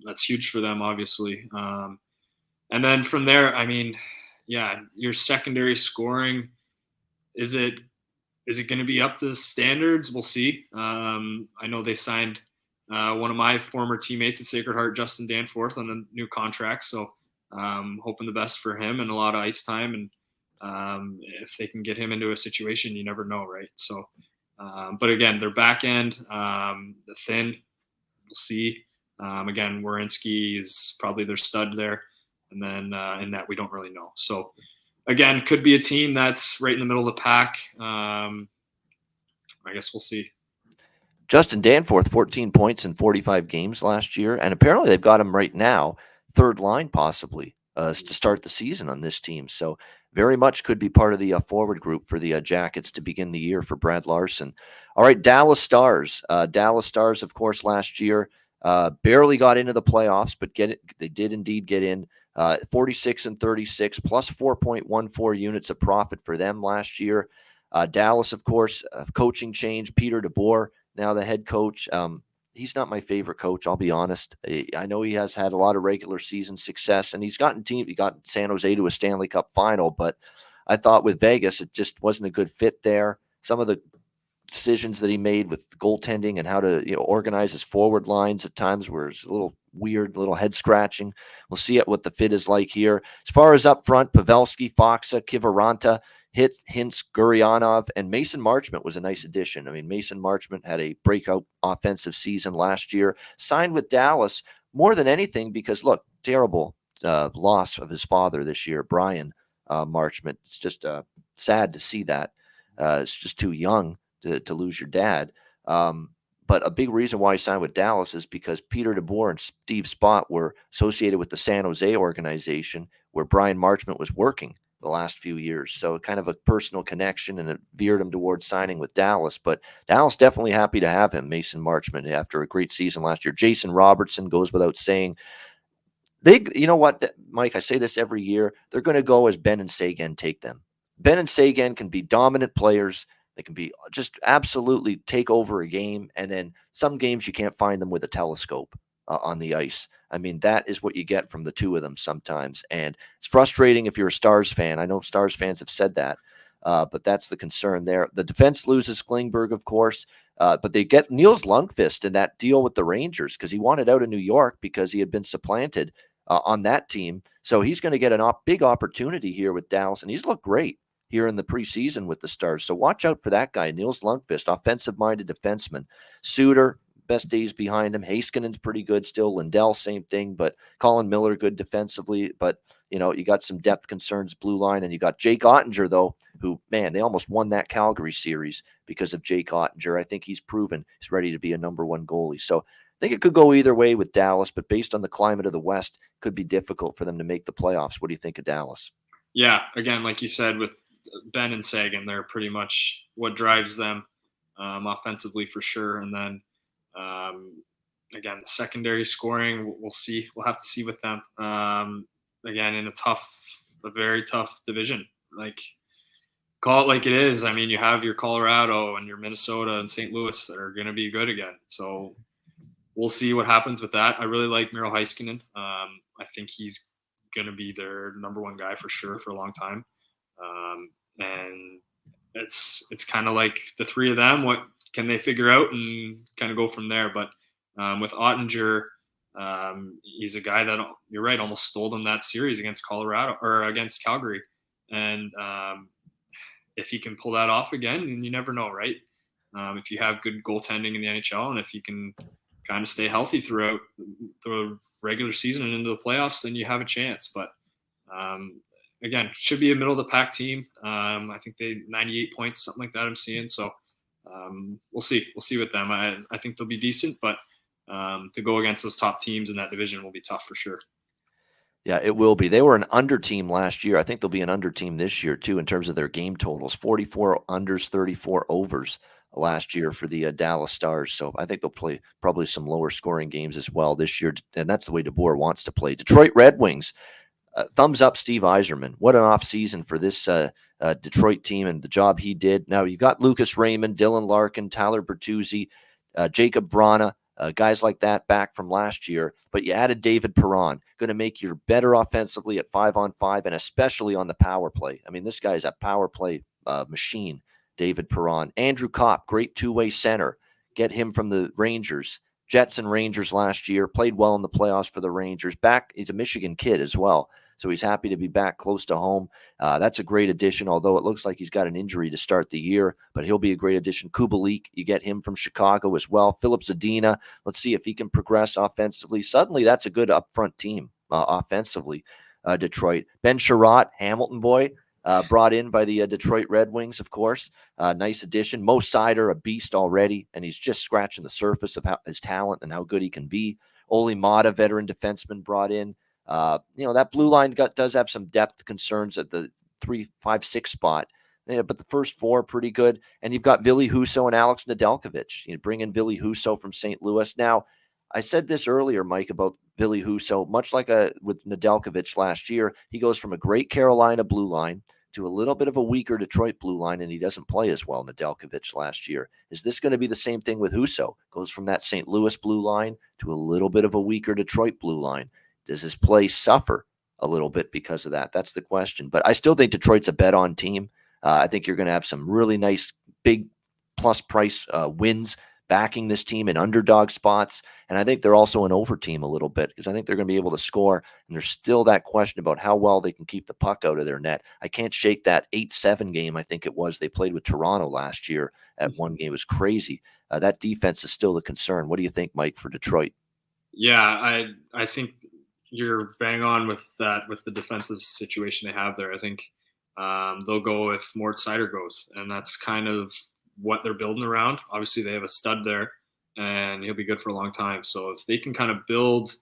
that's huge for them, obviously. And then from there, I mean, yeah, your secondary scoring, is it going to be up to standards? We'll see. I know they signed one of my former teammates at Sacred Heart, Justin Danforth, on a new contract. So hoping the best for him and a lot of ice time. And if they can get him into a situation, you never know, right? So, but again, their back end, the thin, we'll see. Again, Werenski is probably their stud there. And then in that, we don't really know. So, again, could be a team that's right in the middle of the pack. I guess we'll see. Justin Danforth, 14 points in 45 games last year. And apparently they've got him right now, third line possibly, to start the season on this team. So very much could be part of the forward group for the Jackets to begin the year for Brad Larson. All right, Dallas Stars. Dallas Stars, of course, last year barely got into the playoffs, but they did indeed get in. 46 and 36, plus 4.14 units of profit for them last year. Dallas, of course, coaching change. Peter DeBoer, now the head coach. He's not my favorite coach, I'll be honest. I know he has had a lot of regular season success, and he got San Jose to a Stanley Cup final, but I thought with Vegas, it just wasn't a good fit there. Some of the decisions that he made with goaltending and how to organize his forward lines at times were a little weird, a little head scratching. We'll see what the fit is like here. As far as up front, Pavelski, Faksa, Kiviranta, Hintz, Gurianov, and Mason Marchment was a nice addition. I mean, Mason Marchment had a breakout offensive season last year, signed with Dallas more than anything because, look, terrible loss of his father this year, Brian Marchment. It's just sad to see that. It's just too young to lose your dad. But a big reason why he signed with Dallas is because Peter DeBoer and Steve Spott were associated with the San Jose organization where Brian Marchment was working the last few years. So kind of a personal connection, and it veered him towards signing with Dallas. But Dallas definitely happy to have him, Mason Marchment, after a great season last year. Jason Robertson goes without saying. You know what, Mike, I say this every year. They're going to go as Ben and Seguin take them. Ben and Seguin can be dominant players. They can be just absolutely take over a game. And then some games you can't find them with a telescope on the ice. I mean, that is what you get from the two of them sometimes. And it's frustrating if you're a Stars fan. I know Stars fans have said that, but that's the concern there. The defense loses Klingberg, of course, but they get Niels Lundqvist in that deal with the Rangers because he wanted out of New York because he had been supplanted on that team. So he's going to get a big opportunity here with Dallas, and he's looked great here in the preseason with the Stars. So watch out for that guy, Niels Lundqvist, offensive-minded defenseman. Suter, best days behind him. Heiskanen's pretty good still. Lindell, same thing, but Colin Miller, good defensively. But, you got some depth concerns, blue line, and you got Jake Ottinger, though, who, man, they almost won that Calgary series because of Jake Ottinger. I think he's proven he's ready to be a number one goalie. So I think it could go either way with Dallas, but based on the climate of the West, it could be difficult for them to make the playoffs. What do you think of Dallas? Yeah, again, like you said, with Ben and Seguin, they're pretty much what drives them offensively for sure. And then, again, the secondary scoring, we'll see. We'll have to see with them. Again, in a very tough division. Like, call it like it is. I mean, you have your Colorado and your Minnesota and St. Louis that are going to be good again. So we'll see what happens with that. I really like Miro Heiskanen. I think he's going to be their number one guy for sure for a long time. And it's kind of like the three of them, what can they figure out and kind of go from there. But with Ottinger, he's a guy that, you're right, almost stole them that series against Colorado or against Calgary. And if he can pull that off again, then you never know, right? If you have good goaltending in the NHL and if you can kind of stay healthy throughout the regular season and into the playoffs, then you have a chance. But again, should be a middle of the pack team. I think they 98 points, something like that I'm seeing. So we'll see. We'll see with them. I think they'll be decent, but to go against those top teams in that division will be tough for sure. Yeah, it will be. They were an under team last year. I think they'll be an under team this year, too, in terms of their game totals. 44 unders, 34 overs last year for the Dallas Stars. So I think they'll play probably some lower scoring games as well this year. And that's the way DeBoer wants to play. Detroit Red Wings. Thumbs up Steve Yzerman. What an offseason for this Detroit team and the job he did. Now, you got Lucas Raymond, Dylan Larkin, Tyler Bertuzzi, Jacob Vrana, guys like that back from last year. But you added David Perron, going to make you better offensively at 5-on-5 and especially on the power play. I mean, this guy's a power play machine, David Perron. Andrew Kopp, great two-way center. Get him from the Rangers. Jets and Rangers last year, played well in the playoffs for the Rangers. Back, he's a Michigan kid as well, so he's happy to be back close to home. That's a great addition, although it looks like he's got an injury to start the year, but he'll be a great addition. Kubalik, you get him from Chicago as well. Philip Zadina, let's see if he can progress offensively. Suddenly, that's a good upfront team offensively, Detroit. Ben Sherratt, Hamilton boy, brought in by the Detroit Red Wings, of course. Nice addition. Mo Seider, a beast already, and he's just scratching the surface of his talent and how good he can be. Oli Mata, veteran defenseman, brought in. That blue line does have some depth concerns at the 3, 5, 6 spot. Yeah, but the first four are pretty good. And you've got Ville Husso and Alex Nedeljkovic. You bring in Ville Husso from St. Louis. Now, I said this earlier, Mike, about Ville Husso. Much like with Nedeljkovic last year, he goes from a great Carolina blue line to a little bit of a weaker Detroit blue line, and he doesn't play as well, Nedeljkovic last year. Is this going to be the same thing with Husso? Goes from that St. Louis blue line to a little bit of a weaker Detroit blue line. Does his play suffer a little bit because of that? That's the question. But I still think Detroit's a bet-on team. I think you're going to have some really nice, big plus price wins backing this team in underdog spots. And I think they're also an over team a little bit because I think they're going to be able to score. And there's still that question about how well they can keep the puck out of their net. I can't shake that 8-7 game, I think it was, they played with Toronto last year at one game. It was crazy. That defense is still the concern. What do you think, Mike, for Detroit? Yeah, I think you're bang on with that, with the defensive situation they have there. I think they'll go if Mort Seider goes, and that's kind of what they're building around. Obviously, they have a stud there, and he'll be good for a long time. So if they can kind of build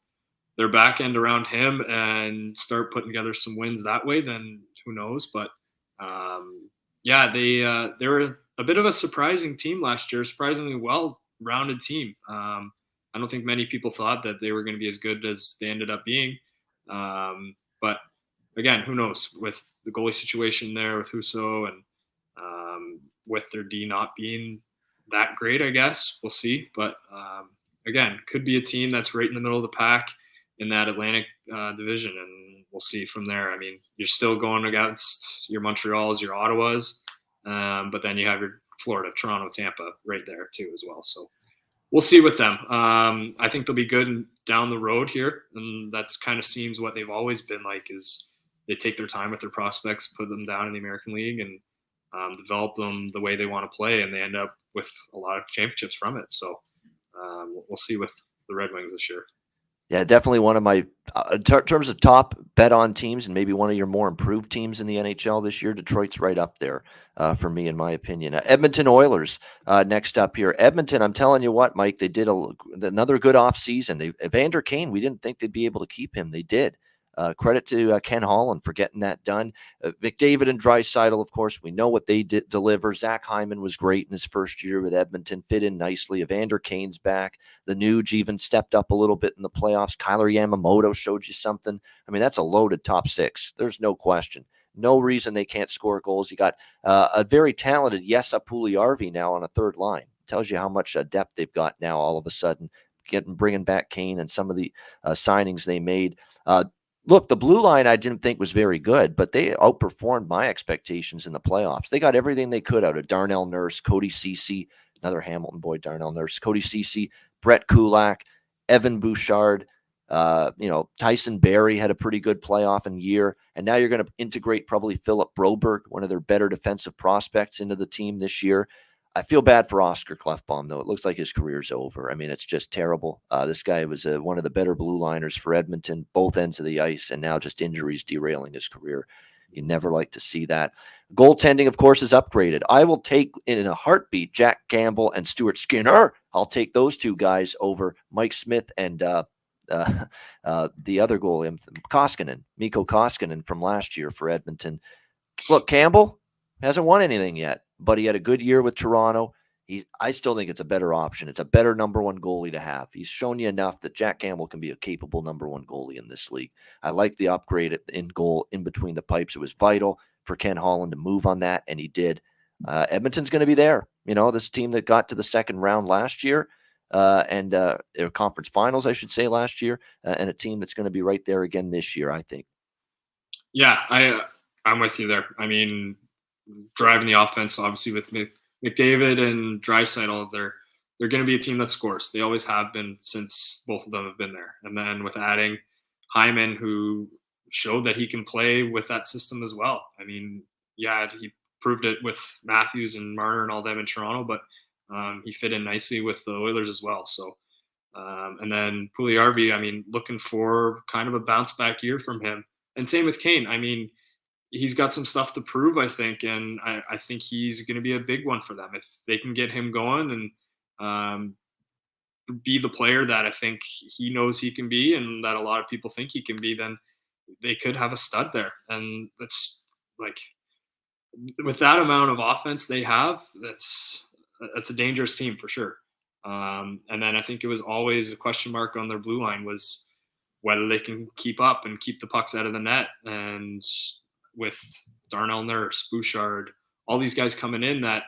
their back end around him and start putting together some wins that way, then who knows? But they were a bit of a surprising team last year, surprisingly well-rounded team. I don't think many people thought that they were going to be as good as they ended up being. But again, who knows with the goalie situation there with Husso and with their D not being that great, I guess we'll see. But again, could be a team that's right in the middle of the pack in that Atlantic division. And we'll see from there. I mean, you're still going against your Montreals, your Ottawas, but then you have your Florida, Toronto, Tampa right there too as well. So we'll see with them. I think they'll be good down the road here. And that's kind of seems what they've always been like is they take their time with their prospects, put them down in the American League and develop them the way they want to play. And they end up with a lot of championships from it. So we'll see with the Red Wings this year. Yeah, definitely one of my, in terms of top bet-on teams and maybe one of your more improved teams in the NHL this year, Detroit's right up there for me, in my opinion. Edmonton Oilers next up here. Edmonton, I'm telling you what, Mike, they did another good offseason. Evander Kane, we didn't think they'd be able to keep him. They did. Credit to Ken Holland for getting that done. McDavid and Draisaitl, of course, we know what they did deliver. Zach Hyman was great in his first year with Edmonton, fit in nicely. Evander Kane's back. The Nuge even stepped up a little bit in the playoffs. Kyler Yamamoto showed you something. I mean, that's a loaded top six. There's no question. No reason they can't score goals. You got a very talented Jesse Puljujärvi now on a third line. Tells you how much depth they've got now all of a sudden, bringing back Kane and some of the signings they made. Look, the blue line I didn't think was very good, but they outperformed my expectations in the playoffs. They got everything they could out of Darnell Nurse, Cody Ceci, another Hamilton boy, Darnell Nurse, Cody Ceci, Brett Kulak, Evan Bouchard, Tyson Barrie had a pretty good playoff and year. And now you're going to integrate probably Philip Broberg, one of their better defensive prospects, into the team this year. I feel bad for Oscar Klefbom, though. It looks like his career's over. I mean, it's just terrible. This guy was one of the better blue liners for Edmonton, both ends of the ice, and now just injuries derailing his career. You never like to see that. Goaltending, of course, is upgraded. I will take in a heartbeat Jack Campbell and Stuart Skinner. I'll take those two guys over Mike Smith and the other goalie, Mikko Koskinen from last year for Edmonton. Look, Campbell hasn't won anything yet, but he had a good year with Toronto. I still think it's a better option. It's a better number one goalie to have. He's shown you enough that Jack Campbell can be a capable number one goalie in this league. I like the upgrade in goal in between the pipes. It was vital for Ken Holland to move on that, and he did. Edmonton's going to be there. This team that got to the second round last year and their conference finals, I should say, last year, and a team that's going to be right there again this year, I think. Yeah, I'm with you there. I mean, driving the offense, obviously, with McDavid and Draisaitl, they're going to be a team that scores. They always have been since both of them have been there. And then with adding Hyman, who showed that he can play with that system as well. I mean, yeah, he proved it with Matthews and Marner and all them in Toronto, but he fit in nicely with the Oilers as well. So, and then Puljujarvi, I mean, looking for kind of a bounce back year from him. And same with Kane. I mean, he's got some stuff to prove, I think, and I think he's going to be a big one for them if they can get him going and be the player that I think he knows he can be, and that a lot of people think he can be. Then they could have a stud there, and that's like with that amount of offense they have, that's a dangerous team for sure. And then I think it was always a question mark on their blue line was whether they can keep up and keep the pucks out of the net. And with Darnell Nurse, Bouchard, all these guys coming in that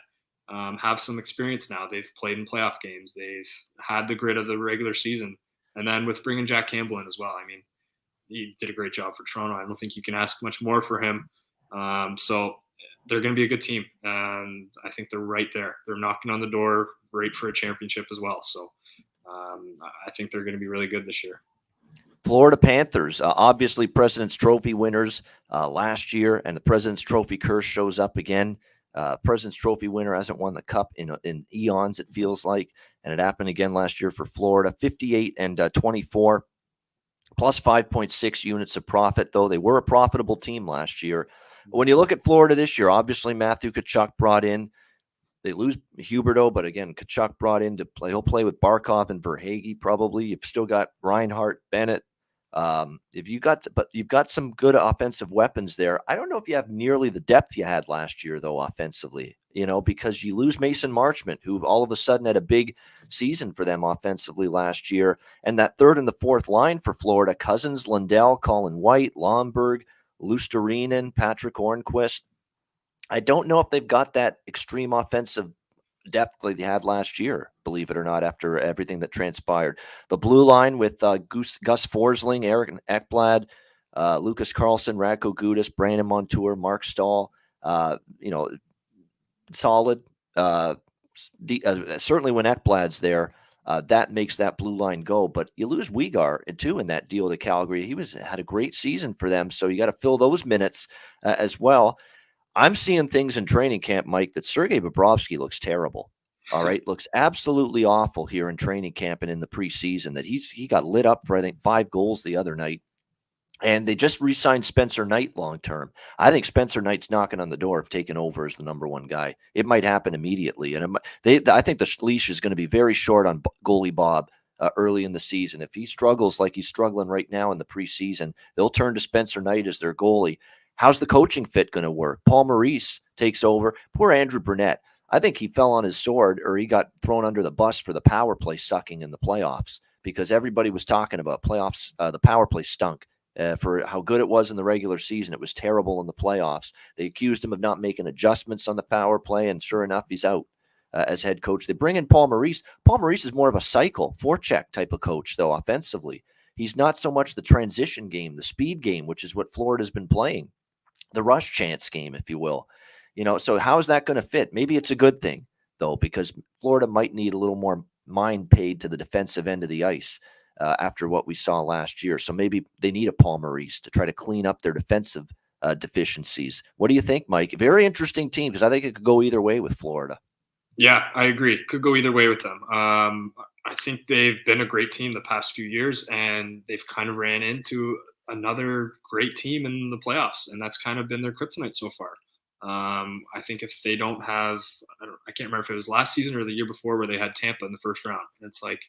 have some experience now. They've played in playoff games. They've had the grit of the regular season. And then with bringing Jack Campbell in as well, I mean, he did a great job for Toronto. I don't think you can ask much more for him. So they're going to be a good team. And I think they're right there. They're knocking on the door, right for a championship as well. So I think they're going to be really good this year. Florida Panthers, obviously President's Trophy winners last year, and the President's Trophy curse shows up again. President's Trophy winner hasn't won the cup in eons, it feels like, and it happened again last year for Florida. 58 and 24, plus 5.6 units of profit, though. They were a profitable team last year. When you look at Florida this year, obviously Matthew Tkachuk brought in. They lose Huberdeau, but again, Tkachuk brought in to play. He'll play with Barkov and Verhaeghe probably. You've still got Reinhart, Bennett. You've got some good offensive weapons there. I don't know if you have nearly the depth you had last year, though, offensively. Because you lose Mason Marchment, who all of a sudden had a big season for them offensively last year, and that third and the fourth line for Florida: Cousins, Lundell, Colin White, Lomberg, Luostarinen, Patrick Hornquist. I don't know if they've got that extreme offensive depth like they had last year, believe it or not, after everything that transpired. The blue line with Gus Forsling, Eric Ekblad, Lucas Carlson, Radko Gudas, Brandon Montour, Mark Stahl, solid. Certainly when Ekblad's there, that makes that blue line go. But you lose Weegar, too, in that deal to Calgary. He had a great season for them, so you got to fill those minutes as well. I'm seeing things in training camp, Mike, that Sergei Bobrovsky looks terrible. All right. Looks absolutely awful here in training camp and in the preseason. That he got lit up for, I think, 5 goals the other night. And they just re-signed Spencer Knight long-term. I think Spencer Knight's knocking on the door of taking over as the number one guy. It might happen immediately. And I think the leash is going to be very short on goalie Bob early in the season. If he struggles like he's struggling right now in the preseason, they'll turn to Spencer Knight as their goalie. How's the coaching fit going to work? Paul Maurice takes over. Poor Andrew Burnett. I think he fell on his sword, or he got thrown under the bus for the power play sucking in the playoffs, because everybody was talking about playoffs. The power play stunk for how good it was in the regular season. It was terrible in the playoffs. They accused him of not making adjustments on the power play, and sure enough, he's out as head coach. They bring in Paul Maurice. Paul Maurice is more of a cycle, forecheck type of coach, though, offensively. He's not so much the transition game, the speed game, which is what Florida's been playing. The rush chance game, if you will. So how is that going to fit? Maybe it's a good thing, though, because Florida might need a little more mind paid to the defensive end of the ice after what we saw last year. So maybe they need a Paul Maurice to try to clean up their defensive deficiencies. What do you think, Mike? Very interesting team, because I think it could go either way with Florida. Yeah, I agree. Could go either way with them. I think they've been a great team the past few years, and they've kind of ran into another great team in the playoffs, and that's kind of been their kryptonite so far. I think if they don't have, I can't remember if it was last season or the year before where they had Tampa in the first round. It's like,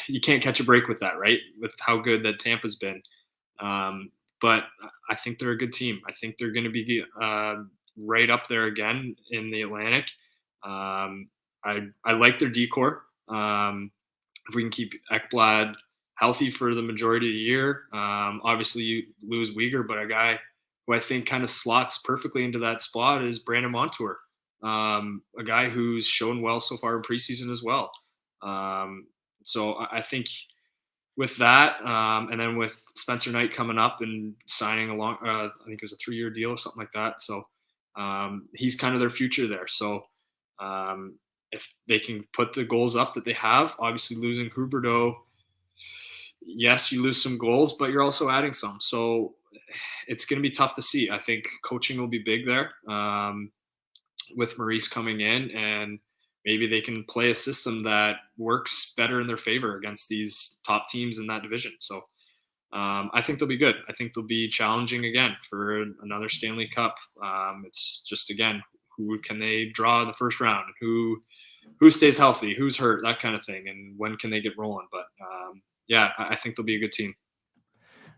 you can't catch a break with that, right? With how good that Tampa's been. But I think they're a good team. I think they're going to be right up there again in the Atlantic. I like their decor. If we can keep Ekblad healthy for the majority of the year, obviously you lose Weegar, but a guy who I think kind of slots perfectly into that spot is Brandon Montour, a guy who's shown well so far in preseason as well. So I think with that, and then with Spencer Knight coming up and signing along, I think it was a 3-year deal or something like that. So he's kind of their future there. So if they can put the goals up that they have, obviously losing Huberdeau, yes, you lose some goals, but you're also adding some. So it's going to be tough to see. I think coaching will be big there with Maurice coming in, and maybe they can play a system that works better in their favor against these top teams in that division. So I think they'll be good. I think they'll be challenging again for another Stanley Cup. It's just, again, who can they draw the first round? Who stays healthy? Who's hurt? That kind of thing. And when can they get rolling? But yeah, I think they'll be a good team.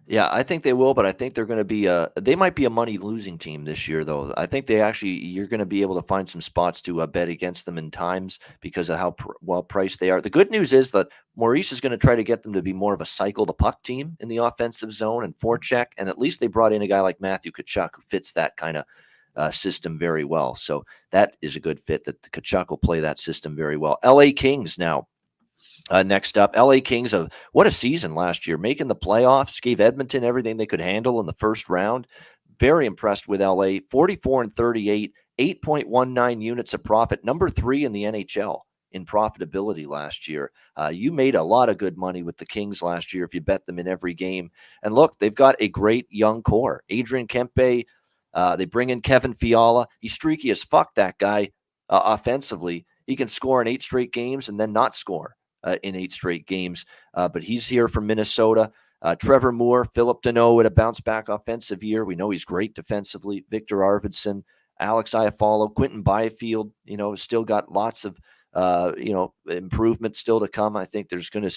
Yeah, I think they will, but I think they're going to be they might be a money losing team this year, though. I think you're going to be able to find some spots to bet against them in times because of how well priced they are. The good news is that Maurice is going to try to get them to be more of a cycle the puck team in the offensive zone and forecheck. And at least they brought in a guy like Matthew Tkachuk who fits that kind of system very well. So that is a good fit that Tkachuk will play that system very well. LA Kings now. Next up, LA Kings, what a season last year, making the playoffs, gave Edmonton everything they could handle in the first round. Very impressed with LA, 44-38, 8.19 units of profit, number 3 in the NHL in profitability last year. You made a lot of good money with the Kings last year if you bet them in every game. And look, they've got a great young core. Adrian Kempe, they bring in Kevin Fiala. He's streaky as fuck, that guy, offensively. He can score in 8 straight games and then not score in 8 straight games. But he's here from Minnesota. Trevor Moore, Philip Deneau with a bounce-back offensive year. We know he's great defensively. Victor Arvidsson, Alex Iafallo, Quentin Byfield, still got lots of, improvement still to come. I think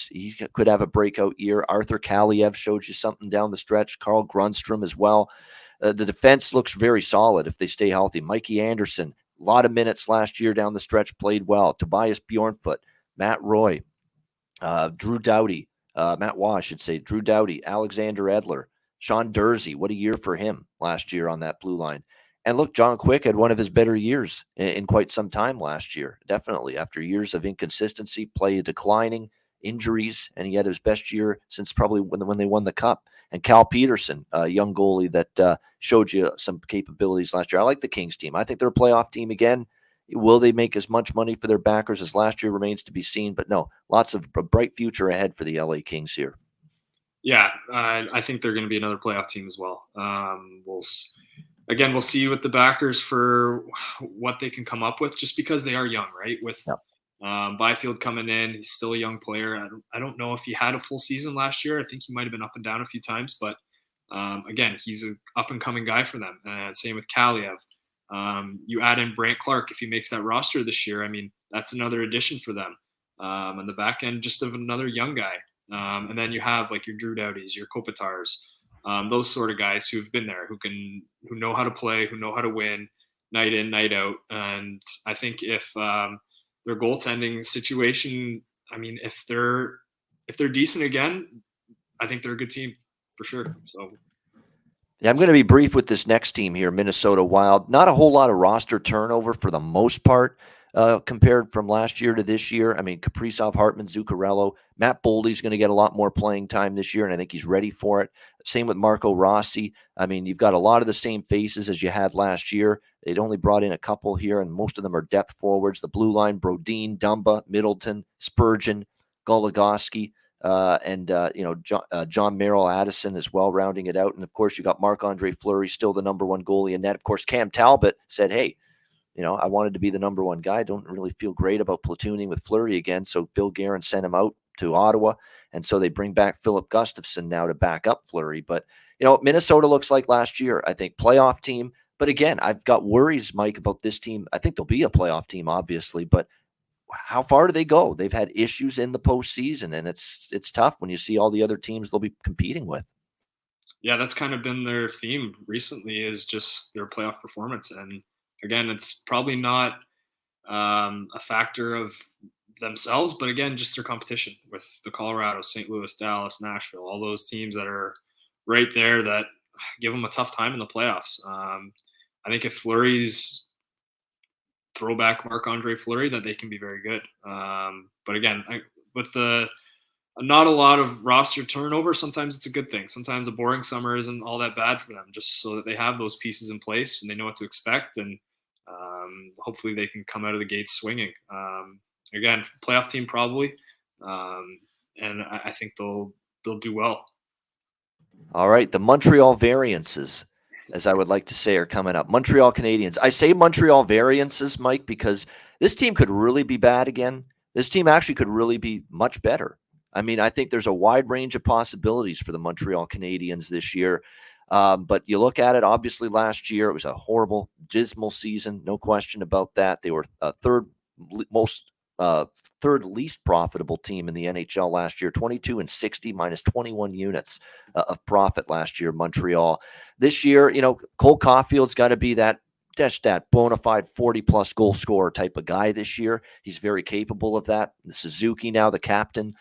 he could have a breakout year. Arthur Kaliev showed you something down the stretch. Carl Grundstrom as well. The defense looks very solid if they stay healthy. Mikey Anderson, a lot of minutes last year down the stretch, played well. Tobias Bjornfoot, Matt Roy, Drew Doughty, Matt Waugh, I should say, Drew Doughty, Alexander Edler, Sean Dursey. What a year for him last year on that blue line. And look, John Quick had one of his better years in quite some time last year, definitely. After years of inconsistency, play declining, injuries, and he had his best year since probably when they won the Cup. And Cal Peterson, a young goalie that showed you some capabilities last year. I like the Kings team. I think they're a playoff team again. Will they make as much money for their backers as last year remains to be seen. But no, lots of a bright future ahead for the LA Kings here. Yeah, I think they're going to be another playoff team as well. We'll see with the backers for what they can come up with, just because they are young, right? With Byfield coming in, he's still a young player. I don't know if he had a full season last year. I think he might have been up and down a few times, but again, he's an up-and-coming guy for them. Same with Kaliev. You add in Brant Clark if he makes that roster this year. I mean, that's another addition for them. On the back end, just of another young guy. And then you have like your Drew Doughties, your Kopitars, those sort of guys who've been there, who know how to play, who know how to win night in, night out. And I think if their goaltending situation, I mean, if they're decent again, I think they're a good team for sure. So. Yeah, I'm going to be brief with this next team here, Minnesota Wild. Not a whole lot of roster turnover for the most part compared from last year to this year. I mean, Kaprizov, Hartman, Zuccarello. Matt Boldy's going to get a lot more playing time this year, and I think he's ready for it. Same with Marco Rossi. I mean, you've got a lot of the same faces as you had last year. They'd only brought in a couple here, and most of them are depth forwards. The blue line, Brodin, Dumba, Middleton, Spurgeon, Goligoski. John Merrill Addison as well, rounding it out. And of course, you got Marc-Andre Fleury, still the number 1 goalie in net. Of course, Cam Talbot said, hey, I wanted to be the number 1 guy. I don't really feel great about platooning with Fleury again. So Bill Guerin sent him out to Ottawa. And so they bring back Philip Gustafson now to back up Fleury. But, Minnesota looks like last year, I think, playoff team, But again, I've got worries, Mike, about this team. I think they'll be a playoff team, obviously, but how far do they go? They've had issues in the postseason, and it's tough when you see all the other teams they'll be competing with. Yeah, that's kind of been their theme recently, is just their playoff performance. And again, it's probably not a factor of themselves, but again, just their competition with the Colorado, St. Louis, Dallas, Nashville, all those teams that are right there that give them a tough time in the playoffs. I think if Fleury's throwback Marc-Andre Fleury, that they can be very good. But again, with the not a lot of roster turnover, sometimes it's a good thing. Sometimes a boring summer isn't all that bad for them, just so that they have those pieces in place and they know what to expect. And hopefully they can come out of the gates swinging. Again, playoff team probably, and I think they'll do well. All right, the Montreal variances, as I would like to say, are coming up. Montreal Canadiens. I say Montreal variances, Mike, because this team could really be bad again. This team actually could really be much better. I mean, I think there's a wide range of possibilities for the Montreal Canadiens this year. But you look at it, obviously last year, it was a horrible, dismal season. No question about that. They were third least profitable team in the NHL last year, 22-60 minus 21 units of profit last year, Montreal. This year, Cole Caulfield's got to be that bona fide 40-plus goal scorer type of guy this year. He's very capable of that. Suzuki now, the captain,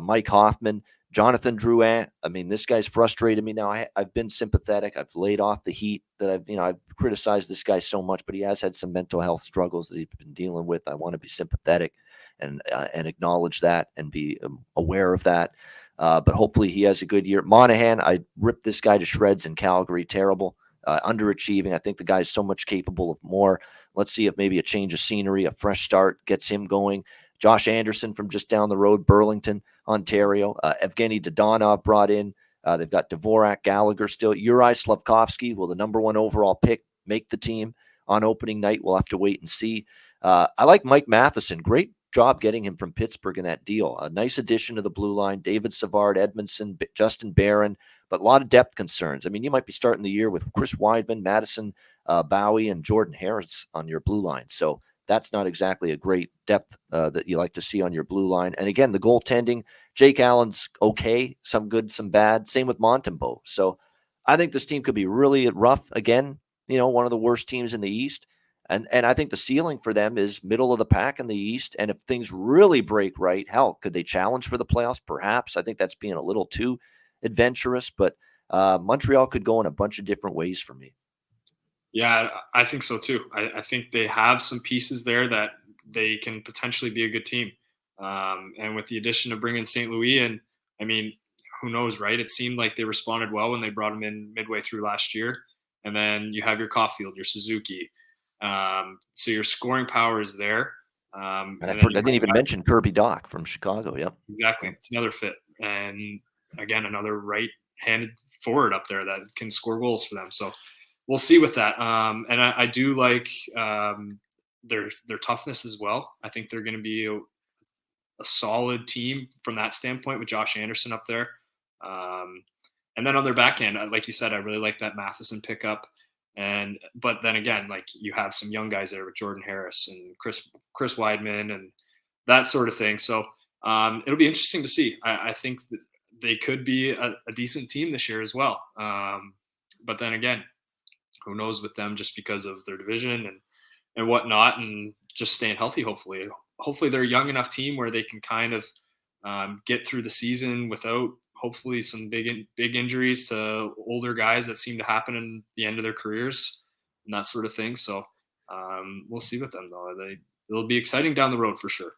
Mike Hoffman, Jonathan Drouin. I mean, this guy's frustrated me now. I've been sympathetic. I've laid off the heat that I've criticized this guy so much, but he has had some mental health struggles that he's been dealing with. I want to be sympathetic and acknowledge that and be aware of that. But hopefully he has a good year. Monahan, I ripped this guy to shreds in Calgary. Terrible. Underachieving. I think the guy's so much capable of more. Let's see if maybe a change of scenery, a fresh start gets him going. Josh Anderson from just down the road, Burlington, Ontario. Evgeny Dodonov brought in. They've got Dvorak, Gallagher still. Uri Slavkovsky, will the number 1 overall pick make the team on opening night? We'll have to wait and see. I like Mike Matheson. Great job getting him from Pittsburgh in that deal. A nice addition to the blue line. David Savard, Edmondson, Justin Barron, but a lot of depth concerns. I mean, you might be starting the year with Chris Weidman, Madison Bowie, and Jordan Harris on your blue line. So that's not exactly a great depth that you like to see on your blue line. And again, the goaltending, Jake Allen's okay, some good, some bad. Same with Montembeault. So I think this team could be really rough again. One of the worst teams in the East. And I think the ceiling for them is middle of the pack in the East. And if things really break right, hell, could they challenge for the playoffs? Perhaps. I think that's being a little too adventurous, but Montreal could go in a bunch of different ways for me. Yeah, I think so too. I think they have some pieces there that they can potentially be a good team. And with the addition of bringing St. Louis in, I mean, who knows, right? It seemed like they responded well when they brought him in midway through last year. And then you have your Caulfield, your Suzuki. So your scoring power is there. And I didn't even mention Kirby Dach from Chicago. Yep. Exactly. It's another fit. And again, another right-handed forward up there that can score goals for them. So we'll see with that. And I do like their toughness as well. I think they're going to be a solid team from that standpoint with Josh Anderson up there. And then on their backhand, like you said, I really like that Matheson pickup. But then again, like you have some young guys there with Jordan Harris and Chris Weidman and that sort of thing. So it'll be interesting to see. I think that they could be a decent team this year as well. But then again, who knows with them, just because of their division and whatnot, and just staying healthy. Hopefully they're a young enough team where they can kind of get through the season without hopefully some big injuries to older guys that seem to happen in the end of their careers and that sort of thing. So we'll see with them though. It'll be exciting down the road for sure.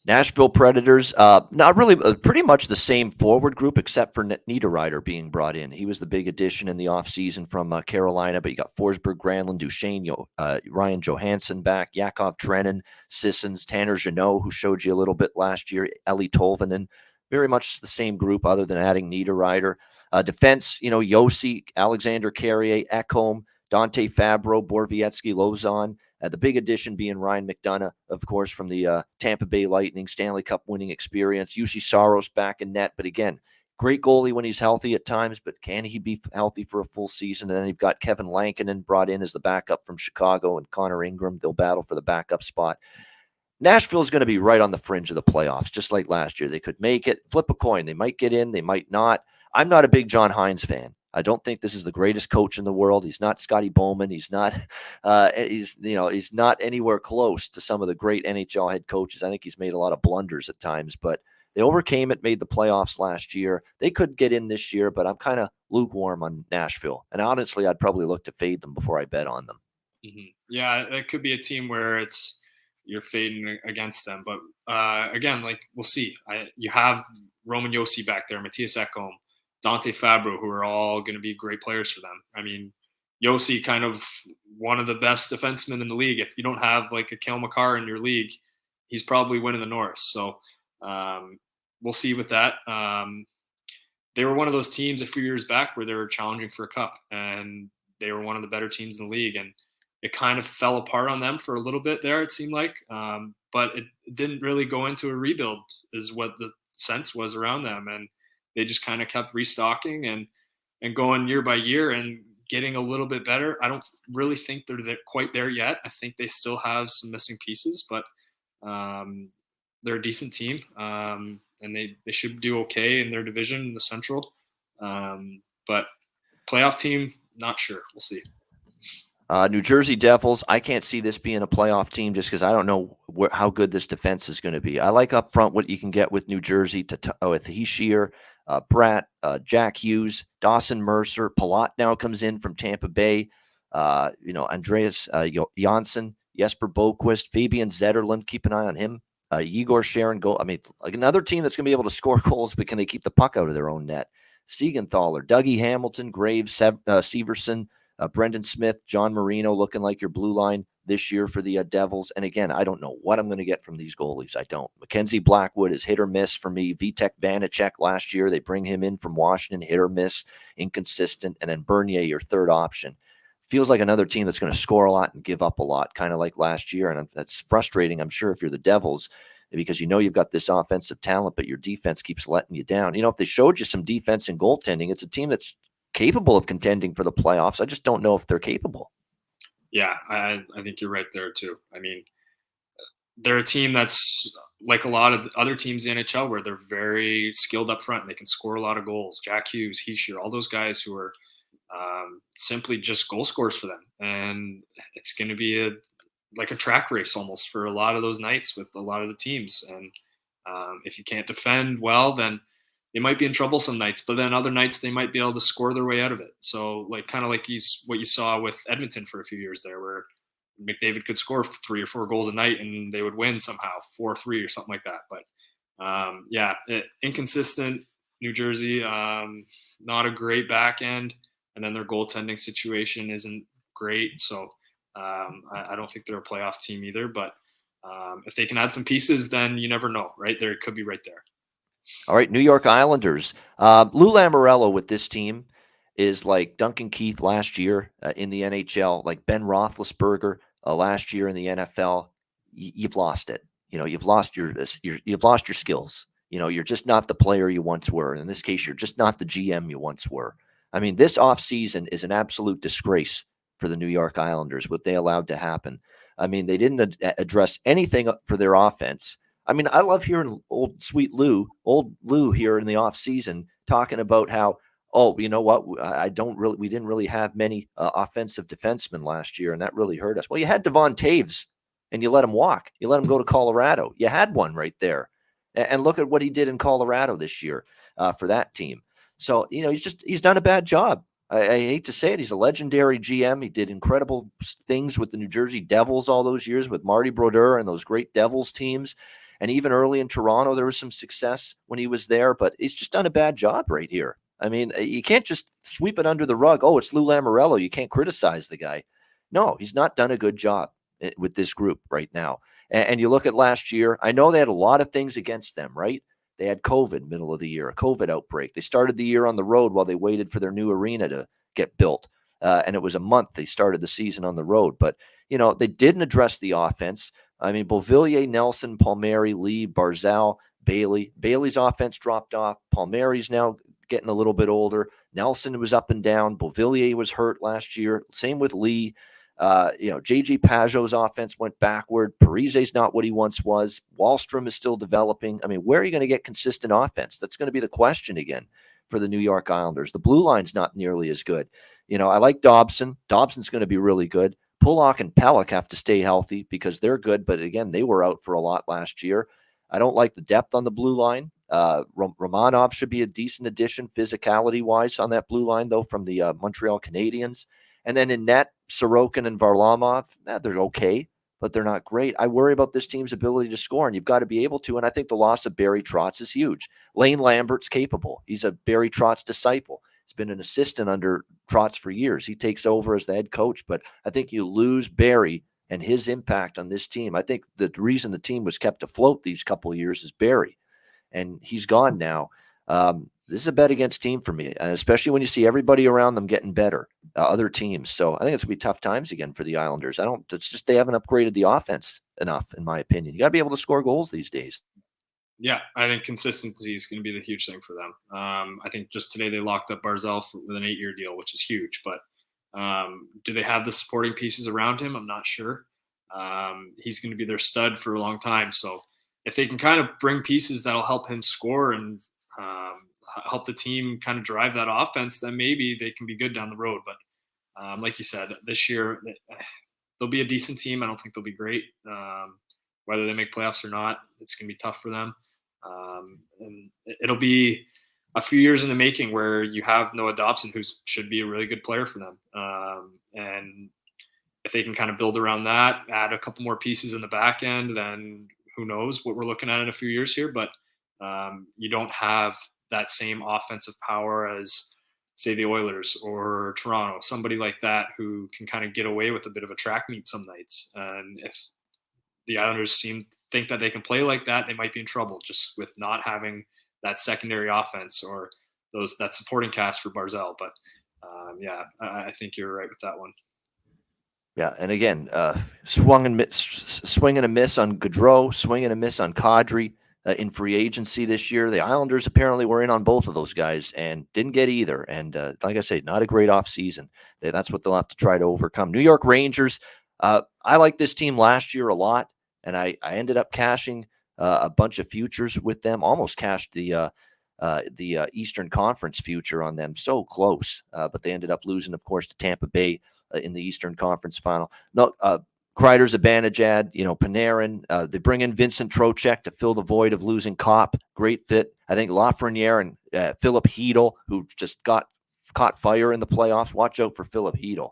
Nashville Predators, not really, pretty much the same forward group except for Niederreiter being brought in. He was the big addition in the offseason from Carolina, but you got Forsberg, Granlund, Duchesne, Ryan Johansson back, Yakov Trenin, Sissons, Tanner Jeannot, who showed you a little bit last year, Eli Tolvanen, very much the same group other than adding Niederreiter. Defense, Yossi, Alexander Carrier, Ekholm, Dante Fabro, Borowiecki, Lozon. The big addition being Ryan McDonough, of course, from the Tampa Bay Lightning, Stanley Cup winning experience. UC Saros back in net. But again, Great goalie when he's healthy at times, but can he be healthy for a full season? And then you've got Kevin Lankinen brought in as the backup from Chicago, and Connor Ingram. They'll battle for the backup spot. Nashville is going to be right on the fringe of the playoffs, just like last year. They could make it, flip a coin. They might get in, they might not. I'm not a big John Hines fan. I don't think this is the greatest coach in the world. He's not Scotty Bowman. He's not, he's not anywhere close to some of the great NHL head coaches. I think he's made a lot of blunders at times, but they overcame it, made the playoffs last year. They could get in this year, but I'm kind of lukewarm on Nashville. And honestly, I'd probably look to fade them before I bet on them. Mm-hmm. Yeah, it could be a team where you're fading against them. But again, like, we'll see. You have Roman Josi back there, Matthias Ekholm, Dante Fabro, who are all going to be great players for them. I mean, Josi, kind of one of the best defensemen in the league. If you don't have like a Cale Makar in your league, he's probably winning the North. So we'll see with that. They were one of those teams a few years back where they were challenging for a cup, and they were one of the better teams in the league. And it kind of fell apart on them for a little bit there, it seemed like. But it didn't really go into a rebuild is what the sense was around them. And they just kind of kept restocking and going year by year and getting a little bit better. I don't really think they're quite there yet. I think they still have some missing pieces, but they're a decent team. And they should do okay in their division in the Central. But playoff team, not sure. We'll see. New Jersey Devils, I can't see this being a playoff team just because I don't know how good this defense is going to be. I like up front what you can get with New Jersey with Hischier, Bratt, Jack Hughes, Dawson Mercer. Palat now comes in from Tampa Bay. Andreas Janssen, Jesper Boquist, Fabian Zetterlund. Keep an eye on him. Igor Sharon goal. I mean, like another team that's going to be able to score goals, but can they keep the puck out of their own net? Siegenthaler, Dougie Hamilton, Graves, Severson, Brendan Smith, John Marino looking like your blue line this year for the Devils. And again, I don't know what I'm going to get from these goalies. I don't. Mackenzie Blackwood is hit or miss for me. Vitek Vanacek last year, they bring him in from Washington, hit or miss, inconsistent. And then Bernier, your third option. Feels like another team that's going to score a lot and give up a lot, kind of like last year. And that's frustrating, I'm sure, if you're the Devils, because you know you've got this offensive talent, but your defense keeps letting you down. You know, if they showed you some defense and goaltending, it's a team that's capable of contending for the playoffs. I just don't know if they're capable. Yeah, I think you're right there too. I mean, they're a team that's like a lot of other teams in the NHL where they're very skilled up front and they can score a lot of goals. Jack Hughes, Hischier, all those guys who are simply just goal scorers for them. And it's going to be like a track race almost for a lot of those nights with a lot of the teams. And if you can't defend well, then they might be in trouble some nights, but then other nights they might be able to score their way out of it. So like kind of like what you saw with Edmonton for a few years there, where McDavid could score 3 or 4 goals a night and they would win somehow 4-3 or something like that. But inconsistent New Jersey, not a great back end. And then their goaltending situation isn't great. So I don't think they're a playoff team either, but if they can add some pieces, then you never know, right? There, it could be right there. All right, New York Islanders. Lou Lamoriello with this team is like Duncan Keith last year in the NHL, like Ben Roethlisberger last year in the NFL. You've lost it. You know, you've lost your skills. You know, you're just not the player you once were. In this case, you're just not the GM you once were. I mean, this offseason is an absolute disgrace for the New York Islanders, what they allowed to happen. I mean, they didn't address anything for their offense. I mean, I love hearing old Lou here in the offseason talking about how, oh, you know what, we didn't really have many offensive defensemen last year, and that really hurt us. Well, you had Devon Taves, and you let him walk. You let him go to Colorado. You had one right there. And look at what he did in Colorado this year for that team. So, you know, he's done a bad job. I hate to say it. He's a legendary GM. He did incredible things with the New Jersey Devils all those years with Marty Brodeur and those great Devils teams. And even early in Toronto, there was some success when he was there, but he's just done a bad job right here. I mean, you can't just sweep it under the rug. Oh, it's Lou Lamoriello. You can't criticize the guy. No, he's not done a good job with this group right now. And you look at last year, I know they had a lot of things against them, right? They had COVID middle of the year, a COVID outbreak. They started the year on the road while they waited for their new arena to get built. And it was a month they started the season on the road. But, you know, they didn't address the offense. I mean, Beauvillier, Nelson, Palmieri, Lee, Barzal, Bailey. Bailey's offense dropped off. Palmieri's now getting a little bit older. Nelson was up and down. Beauvillier was hurt last year. Same with Lee. JG Pajot's offense went backward. Parise's not what he once was. Wallstrom is still developing. I mean, where are you going to get consistent offense? That's going to be the question again for the New York Islanders. The blue line's not nearly as good. I like Dobson. Dobson's going to be really good. Pulock and Pelech have to stay healthy because they're good, but again, they were out for a lot last year. I don't like the depth on the blue line. Romanov should be a decent addition physicality-wise on that blue line, though, from the Montreal Canadiens. And then in net, Sorokin and Varlamov, they're okay, but they're not great. I worry about this team's ability to score, and you've got to be able to, and I think the loss of Barry Trotz is huge. Lane Lambert's capable. He's a Barry Trotz disciple. He's been an assistant under Trotz for years. He takes over as the head coach, but I think you lose Barry and his impact on this team. I think the reason the team was kept afloat these couple of years is Barry, and he's gone now. This is a bet against team for me, and especially when you see everybody around them getting better, other teams. So I think it's going to be tough times again for the Islanders. It's just they haven't upgraded the offense enough, in my opinion. You got to be able to score goals these days. Yeah, I think consistency is going to be the huge thing for them. I think just today they locked up Barzal with an 8-year deal, which is huge. But do they have the supporting pieces around him? I'm not sure. He's going to be their stud for a long time. So if they can kind of bring pieces that'll help him score and help the team kind of drive that offense, then maybe they can be good down the road. But like you said, this year they'll be a decent team. I don't think they'll be great. Whether they make playoffs or not, it's going to be tough for them. And it'll be a few years in the making where you have Noah Dobson, who should be a really good player for them. And if they can kind of build around that, add a couple more pieces in the back end, then who knows what we're looking at in a few years here. But you don't have that same offensive power as, say, the Oilers or Toronto, somebody like that who can kind of get away with a bit of a track meet some nights. And if the Islanders think that they can play like that, they might be in trouble just with not having that secondary offense or that supporting cast for Barzal. But I think you're right with that one. Yeah, and again, swing and a miss on Gaudreau, swing and a miss on Kadri in free agency this year. The Islanders apparently were in on both of those guys and didn't get either. And like I say, not a great offseason. That's what they'll have to try to overcome. New York Rangers, I liked this team last year a lot, and I ended up cashing a bunch of futures with them. Almost cashed the Eastern Conference future on them. So close, but they ended up losing, of course, to Tampa Bay in the Eastern Conference final. No, Kreider's Abanajad, Panarin. They bring in Vincent Trocheck to fill the void of losing Kopp. Great fit. I think Lafreniere and Philip Hedl, who just caught fire in the playoffs. Watch out for Philip Hedl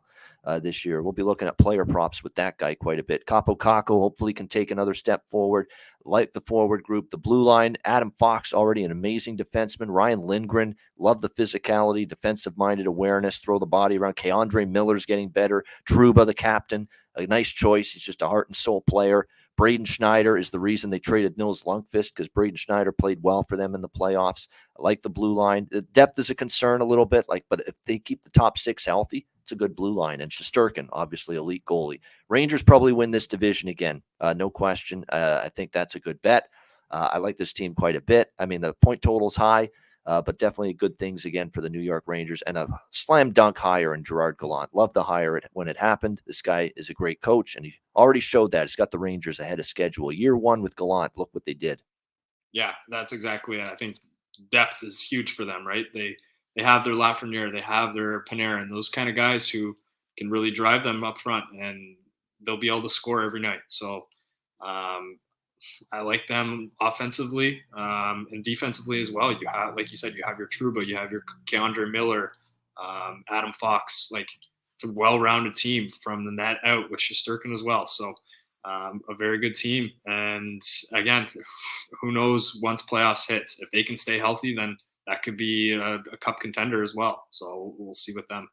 this year. We'll be looking at player props with that guy quite a bit. Capo Caco hopefully can take another step forward. Like the forward group, the blue line, Adam Fox, already an amazing defenseman. Ryan Lindgren, love the physicality, defensive-minded awareness, throw the body around. Keandre Miller's getting better. Trouba, the captain, a nice choice. He's just a heart and soul player. Braden Schneider is the reason they traded Nils Lundqvist, because Braden Schneider played well for them in the playoffs. I like the blue line. The depth is a concern a little bit, but if they keep the top six healthy, it's a good blue line. And Shesterkin, obviously elite goalie. Rangers probably win this division again, no question. I think that's a good bet. I like this team quite a bit. I mean, the point total's high, but definitely good things again for the New York Rangers, and a slam dunk hire in Gerard Gallant. Love the hire when it happened. This guy is a great coach, and he already showed that. He's got the Rangers ahead of schedule. Year one with Gallant, look what they did. Yeah, that's exactly it. I think depth is huge for them, right? They have their Lafreniere, they have their Panarin, those kind of guys who can really drive them up front, and they'll be able to score every night. So I like them offensively and defensively as well. You have, like you said, you have your Trouba, you have your Keandre Miller, Adam Fox. Like, it's a well-rounded team from the net out with Shesterkin as well. So a very good team. And again, who knows once playoffs hits, if they can stay healthy, then that could be a cup contender as well. So we'll see with them.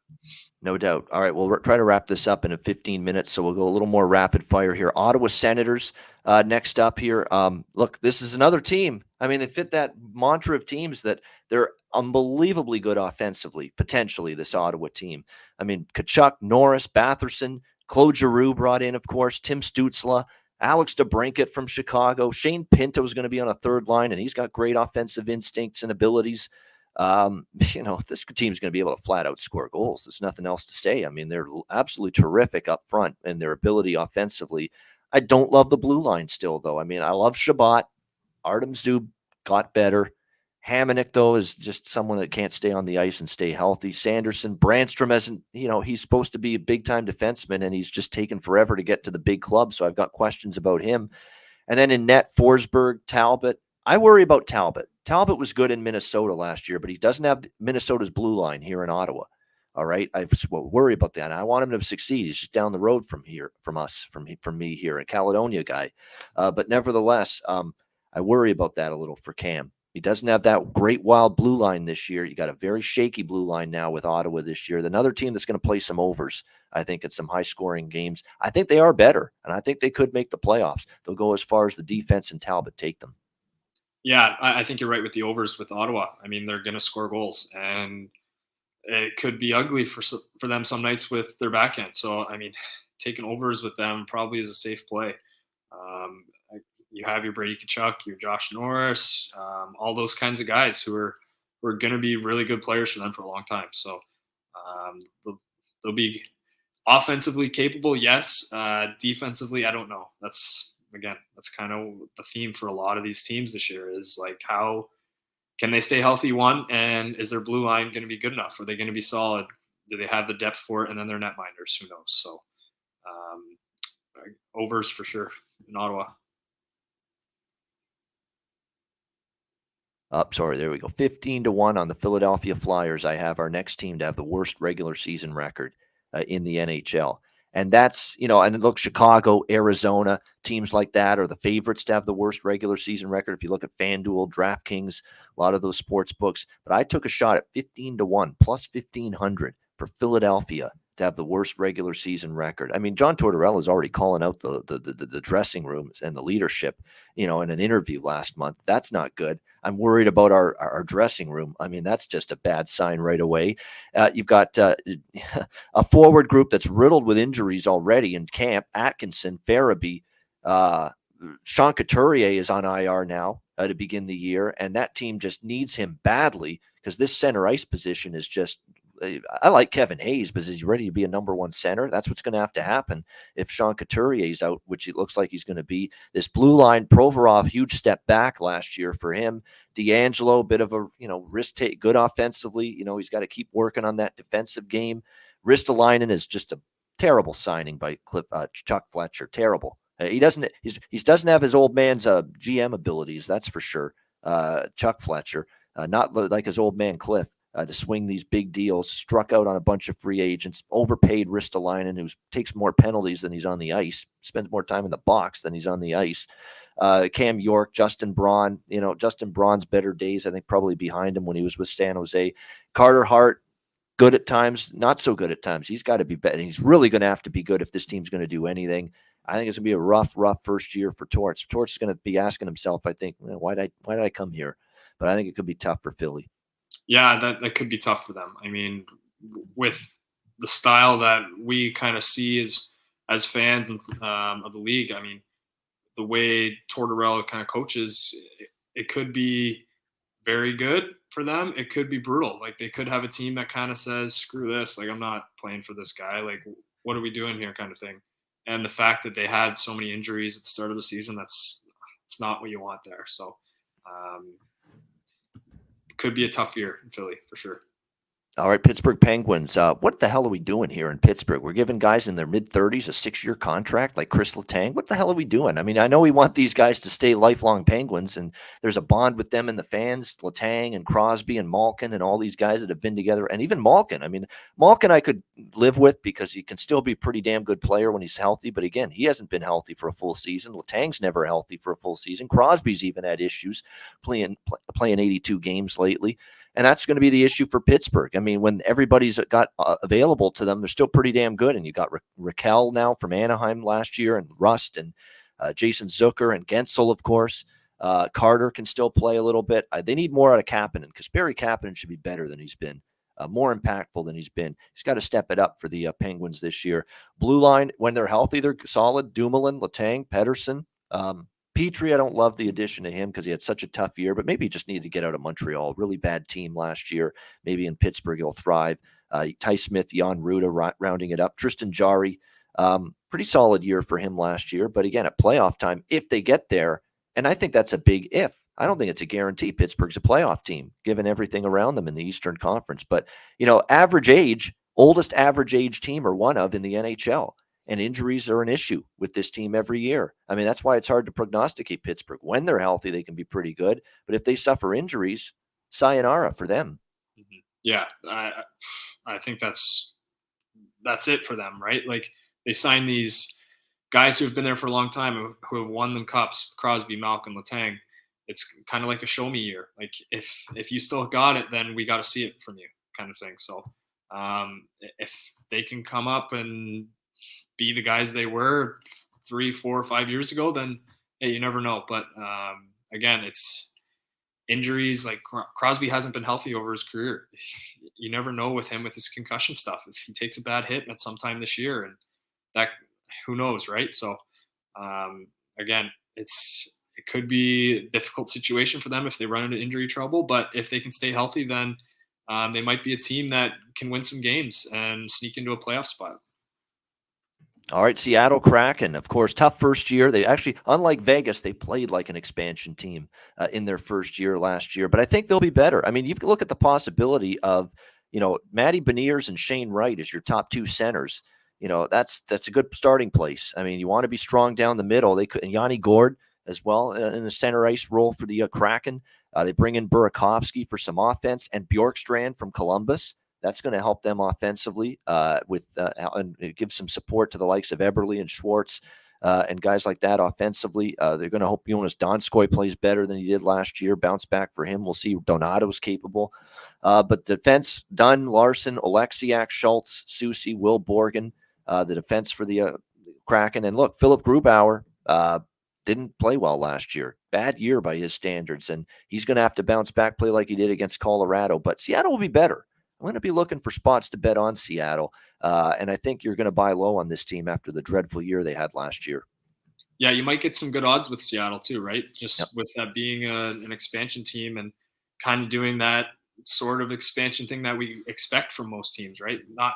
No doubt. All right, we'll try to wrap this up in 15 minutes, so we'll go a little more rapid fire here. Ottawa Senators next up here. Look, this is another team. I mean, they fit that mantra of teams that they're unbelievably good offensively, potentially, this Ottawa team. I mean, Tkachuk, Norris, Batherson, Claude Giroux brought in, of course, Tim Stützle, Alex DeBrincat from Chicago. Shane Pinto is going to be on a third line, and he's got great offensive instincts and abilities. This team's going to be able to flat out score goals. There's nothing else to say. I mean, they're absolutely terrific up front and their ability offensively. I don't love the blue line still, though. I mean, I love Shabbat. Artem Zub got better. Hamonic, though, is just someone that can't stay on the ice and stay healthy. Sanderson, Brandstrom hasn't, he's supposed to be a big-time defenseman, and he's just taken forever to get to the big club, so I've got questions about him. And then in net, Forsberg, Talbot. I worry about Talbot. Talbot was good in Minnesota last year, but he doesn't have Minnesota's blue line here in Ottawa. All right, I worry about that. I want him to succeed. He's just down the road from me here, a Caledonia guy. But nevertheless, I worry about that a little for Cam. He doesn't have that great wild blue line this year. You got a very shaky blue line now with Ottawa this year. Another team that's going to play some overs, I think, at some high-scoring games. I think they are better, and I think they could make the playoffs. They'll go as far as the defense and Talbot take them. Yeah, I think you're right with the overs with Ottawa. I mean, they're going to score goals, and it could be ugly for them some nights with their backhand. So, I mean, taking overs with them probably is a safe play. You have your Brady Tkachuk, your Josh Norris, all those kinds of guys who are going to be really good players for them for a long time. So they'll be offensively capable, yes. Defensively, I don't know. That's kind of the theme for a lot of these teams this year is like, how can they stay healthy, one, and is their blue line going to be good enough? Are they going to be solid? Do they have the depth for it? And then their netminders, who knows? So overs for sure in Ottawa. Sorry, there we go. 15-1 on the Philadelphia Flyers. I have our next team to have the worst regular season record in the NHL. And that's, and look, Chicago, Arizona, teams like that are the favorites to have the worst regular season record. If you look at FanDuel, DraftKings, a lot of those sports books. But I took a shot at 15-1 plus 1,500 for Philadelphia to have the worst regular season record. I mean, John Tortorella is already calling out the dressing rooms and the leadership, in an interview last month. That's not good. I'm worried about our dressing room. I mean, that's just a bad sign right away. You've got a forward group that's riddled with injuries already in camp. Atkinson, Farabee, Sean Couturier is on IR now to begin the year, and that team just needs him badly because this center ice position is just – I like Kevin Hayes, but is he ready to be a number one center? That's what's going to have to happen if Sean Couturier is out, which it looks like he's going to be. This blue line, Provorov, huge step back last year for him. D'Angelo, bit of a risk take, good offensively. He's got to keep working on that defensive game. Ristolainen is just a terrible signing by Chuck Fletcher. Terrible. He doesn't have his old man's GM abilities, that's for sure. Chuck Fletcher, not like his old man Cliff. To swing these big deals, struck out on a bunch of free agents, overpaid Ristolainen, who takes more penalties than he's on the ice, spends more time in the box than he's on the ice. Cam York, Justin Braun, Justin Braun's better days, I think, probably behind him when he was with San Jose. Carter Hart, good at times, not so good at times. He's got to be better. He's really going to have to be good if this team's going to do anything. I think it's going to be a rough first year for Torts. Torts is going to be asking himself, I think, why did I come here? But I think it could be tough for Philly. Yeah, that could be tough for them. I mean, with the style that we kind of see as fans of the league, I mean, the way Tortorella kind of coaches, it could be very good for them. It could be brutal. Like, they could have a team that kind of says, screw this. Like, I'm not playing for this guy. Like, what are we doing here kind of thing. And the fact that they had so many injuries at the start of the season, it's not what you want there. So, could be a tough year in Philly for sure. All right, Pittsburgh Penguins. What the hell are we doing here in Pittsburgh? We're giving guys in their mid-30s a 6-year contract like Chris Letang. What the hell are we doing? I mean, I know we want these guys to stay lifelong Penguins, and there's a bond with them and the fans, Letang and Crosby and Malkin and all these guys that have been together, and even Malkin. I mean, Malkin I could live with because he can still be a pretty damn good player when he's healthy, but again, he hasn't been healthy for a full season. Letang's never healthy for a full season. Crosby's even had issues playing 82 games lately. And that's going to be the issue for Pittsburgh. I mean, when everybody's got available to them, they're still pretty damn good. And you got Raquel now from Anaheim last year, and Rust and Jason Zucker and Gensel, of course. Carter can still play a little bit. They need more out of Kapanen because Barry Kapanen should be better than he's been, more impactful than he's been. He's got to step it up for the Penguins this year. Blue line, when they're healthy, they're solid. Dumoulin, Letang, Pettersson. Petrie, I don't love the addition to him because he had such a tough year, but maybe he just needed to get out of Montreal. Really bad team last year. Maybe in Pittsburgh he'll thrive. Ty Smith, Jan Ruda rounding it up. Tristan Jarry, pretty solid year for him last year. But again, at playoff time, if they get there, and I think that's a big if. I don't think it's a guarantee Pittsburgh's a playoff team, given everything around them in the Eastern Conference. But, average age, oldest average age team or one of in the NHL. And injuries are an issue with this team every year. I mean, that's why it's hard to prognosticate Pittsburgh. When they're healthy, they can be pretty good. But if they suffer injuries, sayonara for them. Yeah, I think that's it for them, right? Like, they sign these guys who have been there for a long time, who have won them cups, Crosby, Malkin, Letang. It's kind of like a show me year. Like, if you still got it, then we got to see it from you, kind of thing. So if they can come up and be the guys they were 3, 4, 5 years ago, then hey, you never know. But again, it's injuries. Like, Crosby hasn't been healthy over his career. You never know with him with his concussion stuff. If he takes a bad hit at some time this year, and that, who knows, right? So again, it could be a difficult situation for them if they run into injury trouble. But if they can stay healthy, then they might be a team that can win some games and sneak into a playoff spot. All right, Seattle Kraken, of course, tough first year. They actually, unlike Vegas, they played like an expansion team in their first year last year. But I think they'll be better. I mean, you can look at the possibility of, Matty Beniers and Shane Wright as your top two centers. That's a good starting place. I mean, you want to be strong down the middle. They could, and Yanni Gord as well in the center ice role for the Kraken. They bring in Burakovsky for some offense and Bjorkstrand from Columbus. That's going to help them offensively and give some support to the likes of Eberle and Schwartz and guys like that offensively. They're going to hope Jonas Donskoy plays better than he did last year. Bounce back for him. We'll see. Donato's capable. But defense, Dunn, Larson, Oleksiak, Schultz, Susie, Will Borgen, the defense for the Kraken. And look, Philip Grubauer didn't play well last year. Bad year by his standards. And he's going to have to bounce back, play like he did against Colorado. But Seattle will be better. I'm going to be looking for spots to bet on Seattle. And I think you're going to buy low on this team after the dreadful year they had last year. Yeah, you might get some good odds with Seattle too, right? Just with that being an expansion team and kind of doing that sort of expansion thing that we expect from most teams, right? Not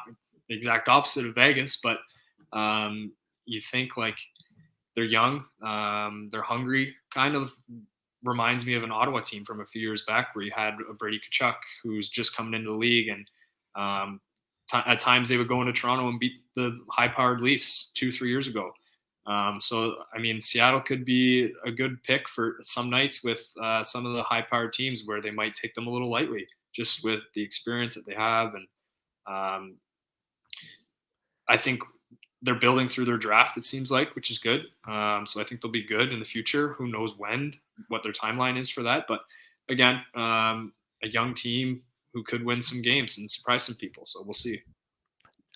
the exact opposite of Vegas, but you think like they're young, they're hungry, kind of reminds me of an Ottawa team from a few years back where you had a Brady Tkachuk who's just coming into the league, and at times they would go into Toronto and beat the high-powered Leafs 2-3 years ago. So, I mean, Seattle could be a good pick for some nights with some of the high-powered teams where they might take them a little lightly just with the experience that they have. And I think they're building through their draft, it seems like, which is good. So I think they'll be good in the future. Who knows what their timeline is for that. But again, a young team who could win some games and surprise some people. So we'll see.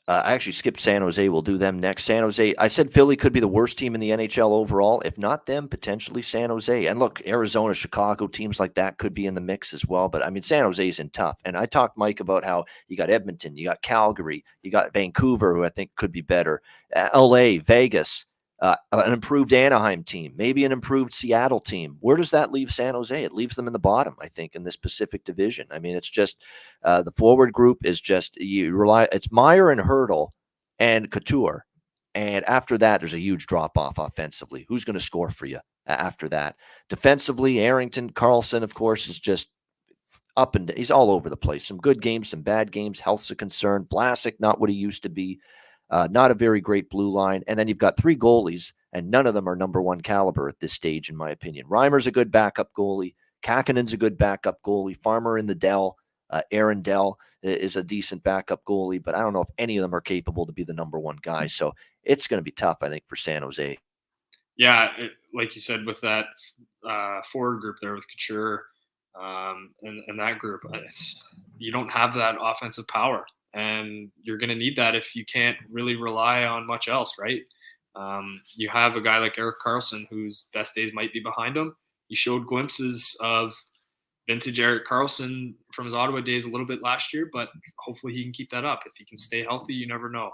I actually skipped San Jose. We'll do them next. San Jose, I said Philly could be the worst team in the NHL overall. If not them, potentially San Jose. And look, Arizona, Chicago, teams like that could be in the mix as well. But, I mean, San Jose is in tough. And I talked, Mike, about how you got Edmonton, you got Calgary, you got Vancouver, who I think could be better, LA, Vegas, an improved Anaheim team, maybe an improved Seattle team. Where does that leave San Jose? It leaves them in the bottom, I think, in this Pacific Division. I mean, it's just the forward group is just it's Meyer and Hurdle and Couture. And after that, there's a huge drop-off offensively. Who's going to score for you after that? Defensively, Arrington, Carlson, of course, is just up and he's all over the place. Some good games, some bad games. Health's a concern. Vlasic, not what he used to be. Not a very great blue line. And then you've got three goalies, and none of them are number one caliber at this stage, in my opinion. Reimer's a good backup goalie. Kakinen's a good backup goalie. Farmer in the Dell. Aaron Dell is a decent backup goalie, but I don't know if any of them are capable to be the number one guy. So it's going to be tough, I think, for San Jose. Yeah, like you said, with that forward group there with Couture and that group, you don't have that offensive power. And you're going to need that if you can't really rely on much else, right? You have a guy like Erik Karlsson whose best days might be behind him. He showed glimpses of vintage Erik Karlsson from his Ottawa days a little bit last year, but hopefully he can keep that up. If he can stay healthy, you never know.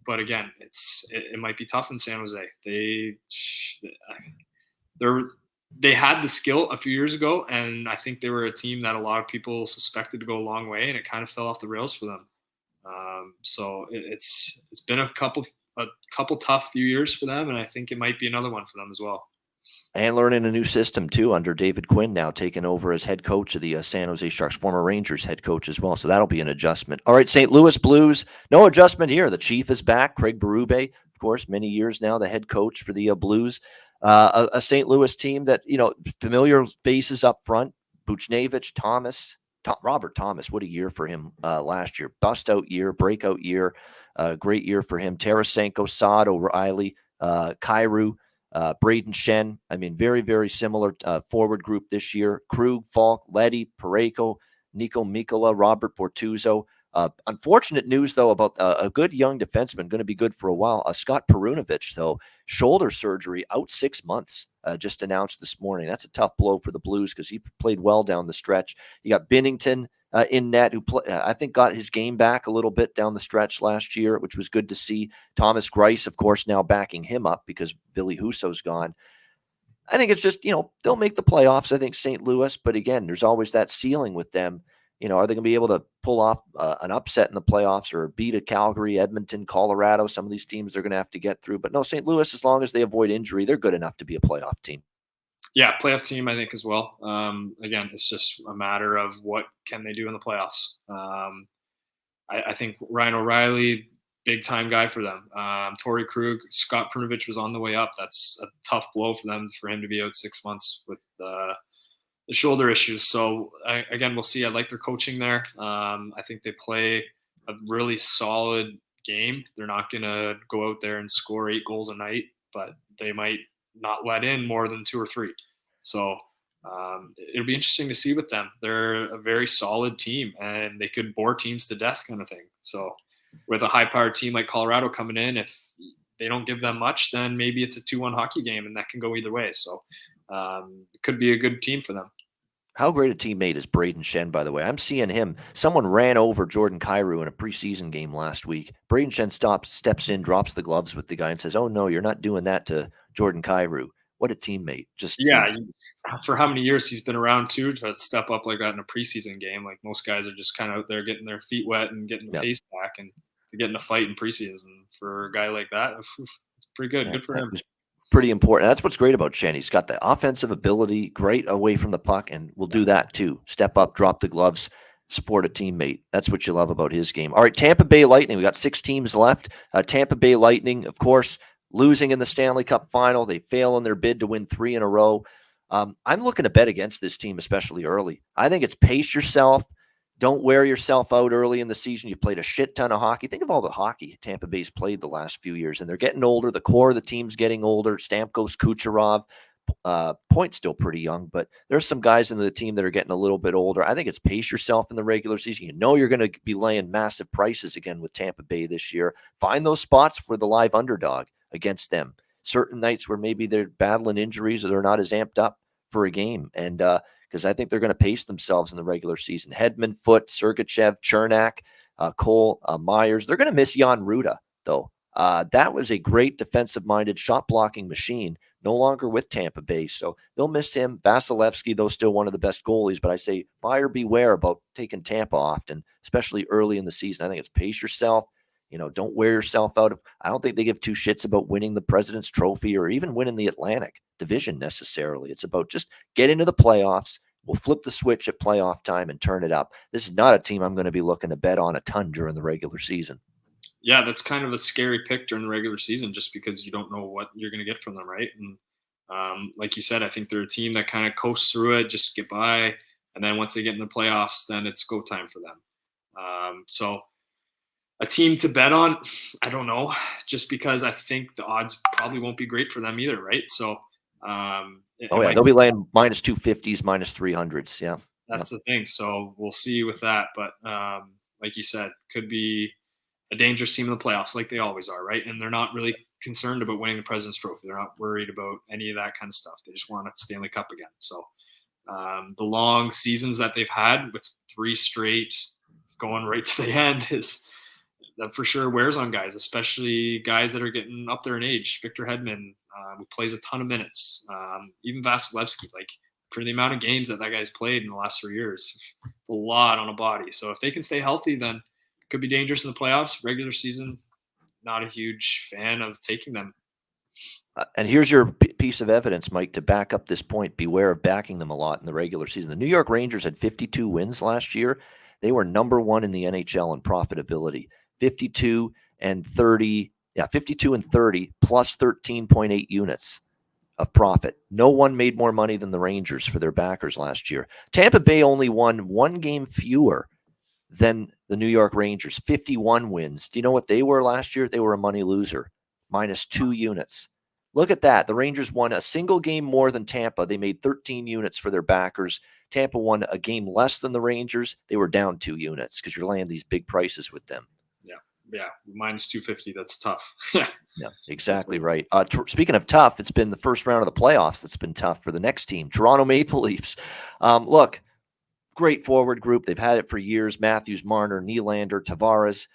But again, it might be tough in San Jose. they had the skill a few years ago, and I think they were a team that a lot of people suspected to go a long way, and it kind of fell off the rails for them. So it's been a couple tough few years for them, and I think it might be another one for them as well. And learning a new system, too, under David Quinn now taking over as head coach of the San Jose Sharks, former Rangers head coach as well. So that'll be an adjustment. All right, St. Louis Blues, no adjustment here. The Chief is back. Craig Berube, of course, many years now, the head coach for the Blues. A St. Louis team that, familiar faces up front. Buchnevich, Robert Thomas, what a year for him last year. Bust-out year, breakout year, great year for him. Tarasenko, Saad, O'Reilly, Kyrou, Braden Shen. I mean, very, very similar forward group this year. Krug, Falk, Leddy, Parayko, Nico Mikkola, Robert Bortuzzo. Unfortunate news, though, about a good young defenseman, going to be good for a while. Scott Perunovich, though, shoulder surgery, out 6 months, just announced this morning. That's a tough blow for the Blues because he played well down the stretch. You got Binnington in net, who I think got his game back a little bit down the stretch last year, which was good to see. Thomas Greiss, of course, now backing him up because Billy Husso's gone. I think it's just, they'll make the playoffs, I think, St. Louis. But again, there's always that ceiling with them. Are they going to be able to pull off an upset in the playoffs or beat a Calgary, Edmonton, Colorado? Some of these teams they're going to have to get through. But no, St. Louis, as long as they avoid injury, they're good enough to be a playoff team. Yeah, playoff team, I think, as well. Again, it's just a matter of what can they do in the playoffs. I think Ryan O'Reilly, big-time guy for them. Torrey Krug, Scott Perunovich was on the way up. That's a tough blow for them, for him to be out 6 months with the shoulder issues. So, again, we'll see. I like their coaching there. I think they play a really solid game. They're not going to go out there and score 8 goals a night, but they might not let in more than 2 or 3. So it'll be interesting to see with them. They're a very solid team, and they could bore teams to death kind of thing. So with a high-powered team like Colorado coming in, if they don't give them much, then maybe it's a 2-1 hockey game, and that can go either way. So it could be a good team for them. How great a teammate is Braden Shen, by the way. I'm seeing him. Someone ran over Jordan Kyrou in a preseason game last week. Braden Shen steps in, drops the gloves with the guy and says, "Oh, no, you're not doing that to Jordan Kyrou." What a teammate. For how many years he's been around, too, to step up like that in a preseason game. Like, most guys are just kind of out there getting their feet wet and getting the pace back, and to get in a fight in preseason. For a guy like that, it's pretty good. Good for him. Pretty important. That's what's great about Shen. He's got the offensive ability, great away from the puck, and will do that too. Step up, drop the gloves, support a teammate. That's what you love about his game. All right, Tampa Bay Lightning. We got 6 teams left. Tampa Bay Lightning, of course, losing in the Stanley Cup final. They fail in their bid to win 3 in a row. I'm looking to bet against this team, especially early. I think it's pace yourself. Don't wear yourself out early in the season. You've played a shit ton of hockey. Think of all the hockey Tampa Bay's played the last few years, and they're getting older. The core of the team's getting older. Stamkos, Kucherov. Point's still pretty young, but there's some guys in the team that are getting a little bit older. I think it's pace yourself in the regular season. You're going to be laying massive prices again with Tampa Bay this year. Find those spots for the live underdog against them. Certain nights where maybe they're battling injuries or they're not as amped up for a game. And because I think they're going to pace themselves in the regular season. Hedman, Foote, Sergachev, Chernak, Cole, Myers. They're going to miss Jan Ruda, though. That was a great defensive-minded shot-blocking machine, no longer with Tampa Bay. So they'll miss him. Vasilevsky, though, still one of the best goalies. But I say buyer beware about taking Tampa often, especially early in the season. I think it's pace yourself. Don't wear yourself out. I don't think they give 2 shits about winning the President's Trophy or even winning the Atlantic Division necessarily. It's about just get into the playoffs. We'll flip the switch at playoff time and turn it up. This is not a team I'm going to be looking to bet on a ton during the regular season. Yeah, that's kind of a scary pick during the regular season just because you don't know what you're going to get from them, right? And like you said, I think they're a team that kind of coasts through it, just get by. And then once they get in the playoffs, then it's go time for them. So a team to bet on, I don't know, just because I think the odds probably won't be great for them either, right? So, they'll be laying minus 250s, minus 300s. Yeah, that's the thing. So we'll see with that. But like you said, could be a dangerous team in the playoffs, like they always are, right? And they're not really concerned about winning the President's Trophy. They're not worried about any of that kind of stuff. They just want a Stanley Cup again. So the long seasons that they've had with 3 straight going right to the end is that for sure wears on guys, especially guys that are getting up there in age. Victor Hedman, who plays a ton of minutes. Even Vasilevsky, like for the amount of games that guy's played in the last 3 years, it's a lot on a body. So if they can stay healthy, then it could be dangerous in the playoffs. Regular season, not a huge fan of taking them. And here's your piece of evidence, Mike, to back up this point. Beware of backing them a lot in the regular season. The New York Rangers had 52 wins last year. They were number one in the NHL in profitability. 52 and 30 plus 13.8 units of profit. No one made more money than the Rangers for their backers last year. Tampa Bay only won one game fewer than the New York Rangers, 51 wins. Do you know what they were last year? They were a money loser, minus 2 units. Look at that. The Rangers won a single game more than Tampa. They made 13 units for their backers. Tampa won a game less than the Rangers. They were down 2 units because you're laying these big prices with them. Yeah, minus 250. That's tough. Yeah, exactly right. Speaking of tough, it's been the first round of the playoffs that's been tough for the next team, Toronto Maple Leafs. Look, great forward group. They've had it for years. Matthews, Marner, Nylander, Tavares,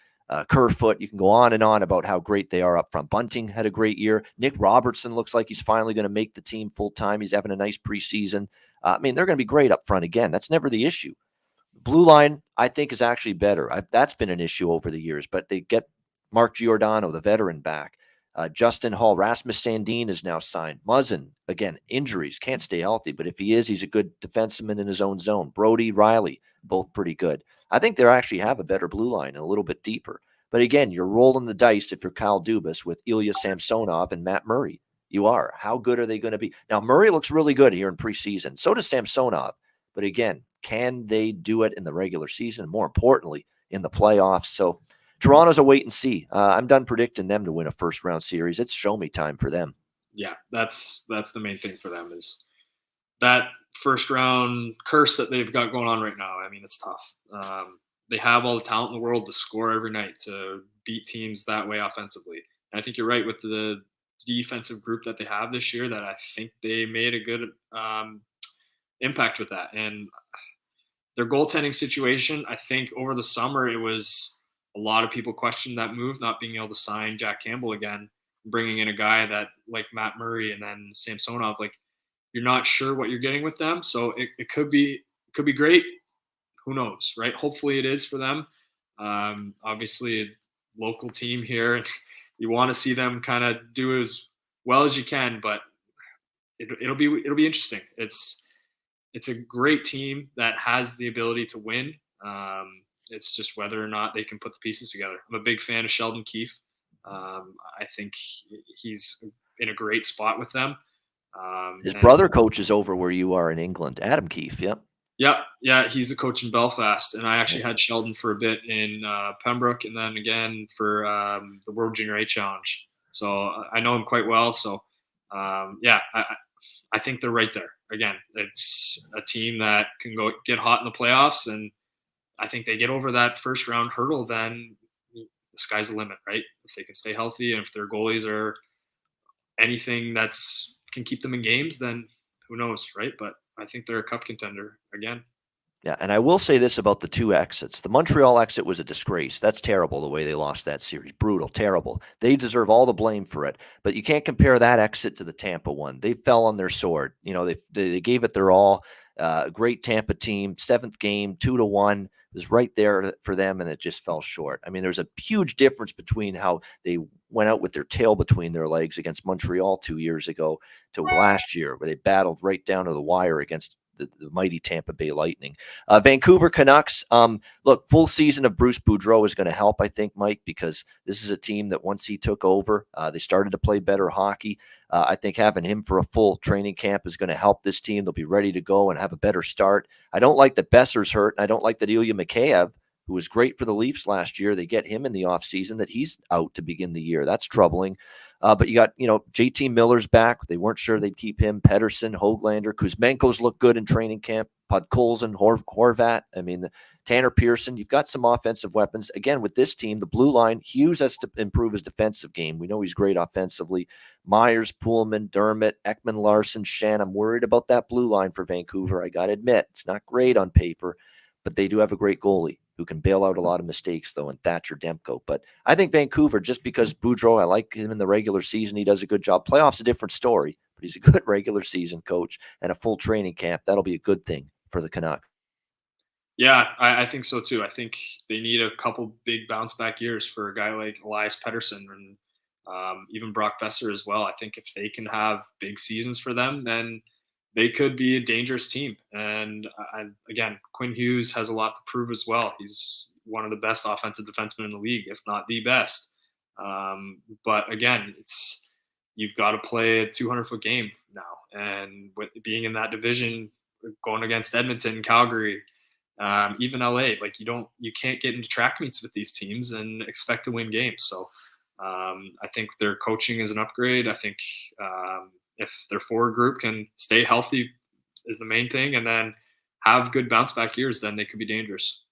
Kerfoot. You can go on and on about how great they are up front. Bunting had a great year. Nick Robertson looks like he's finally going to make the team full time. He's having a nice preseason. They're going to be great up front again. That's never the issue. Blue line, I think, is actually better. That's been an issue over the years, but they get Mark Giordano, the veteran, back. Justin Hall, Rasmus Sandin is now signed. Muzzin, again, injuries, can't stay healthy, but if he is, he's a good defenseman in his own zone. Brody, Riley, both pretty good. I think they actually have a better blue line and a little bit deeper. But again, you're rolling the dice if you're Kyle Dubas with Ilya Samsonov and Matt Murray. You are. How good are they going to be? Now, Murray looks really good here in preseason. So does Samsonov. But again, can they do it in the regular season? And more importantly, in the playoffs. So Toronto's a wait and see. I'm done predicting them to win a first round series. It's show me time for them. Yeah, that's the main thing for them is that first round curse that they've got going on right now. I mean, it's tough. They have all the talent in the world to score every night, to beat teams that way offensively. And I think you're right with the defensive group that they have this year, that I think they made a good impact with that. And their goaltending situation, I think over the summer, it was a lot of people questioned that move, not being able to sign Jack Campbell again, bringing in a guy that like Matt Murray and then Samsonov, like you're not sure what you're getting with them. So it could be great. Who knows, right? Hopefully it is for them. Obviously a local team here, you want to see them kind of do as well as you can, but it'll be interesting. It's a great team that has the ability to win. It's just whether or not they can put the pieces together. I'm a big fan of Sheldon Keefe. I think he's in a great spot with them. His brother coaches over where you are in England, Adam Keefe. Yep. Yeah. He's a coach in Belfast, and I actually had Sheldon for a bit in Pembroke, and then again for the World Junior A Challenge. So I know him quite well. So I think they're right there. Again, it's a team that can go get hot in the playoffs, and I think they get over that first round hurdle, then the sky's the limit, right? If they can stay healthy and if their goalies are anything that's can keep them in games, then who knows, right? But I think they're a cup contender again. Yeah, and I will say this about the 2 exits. The Montreal exit was a disgrace. That's terrible, the way they lost that series. Brutal, terrible. They deserve all the blame for it. But you can't compare that exit to the Tampa one. They fell on their sword. You know, they gave it their all. Great Tampa team, 7th game, 2-1. It was right there for them, and it just fell short. I mean, there's a huge difference between how they went out with their tail between their legs against Montreal 2 years ago to last year, where they battled right down to the wire against the mighty Tampa Bay Lightning. Vancouver Canucks, look, full season of Bruce Boudreau is going to help, I think, Mike, because this is a team that once he took over, they started to play better hockey. I think having him for a full training camp is going to help this team. They'll be ready to go and have a better start. I don't like that Besser's hurt, and I don't like that Ilya Mikheyev, who was great for the Leafs last year, they get him in the offseason, that he's out to begin the year. That's troubling. But you got, JT Miller's back. They weren't sure they'd keep him. Pedersen, Höglander, Kuzmenko's looked good in training camp. Podkolzin, Horvat. I mean, Tanner Pearson. You've got some offensive weapons. Again, with this team, the blue line, Hughes has to improve his defensive game. We know he's great offensively. Myers, Poolman, Dermott, Ekman, Larson, Shan. I'm worried about that blue line for Vancouver. I got to admit, it's not great on paper, but they do have a great goalie. who can bail out a lot of mistakes, though, and Thatcher Demko. But I think Vancouver, just because Boudreau, I like him in the regular season. He does a good job. Playoffs a different story, but he's a good regular season coach, and a full training camp. That'll be a good thing for the Canucks. Yeah, I think so too. I think they need a couple big bounce back years for a guy like Elias Pettersson and even Brock Besser as well. I think if they can have big seasons for them, then they could be a dangerous team. And again, Quinn Hughes has a lot to prove as well. He's one of the best offensive defensemen in the league, if not the best. But again, you've got to play a 200-foot game now. And with being in that division, going against Edmonton, Calgary, even LA, like you can't get into track meets with these teams and expect to win games. So I think their coaching is an upgrade. I think if their forward group can stay healthy is the main thing, and then have good bounce back years, then they could be dangerous.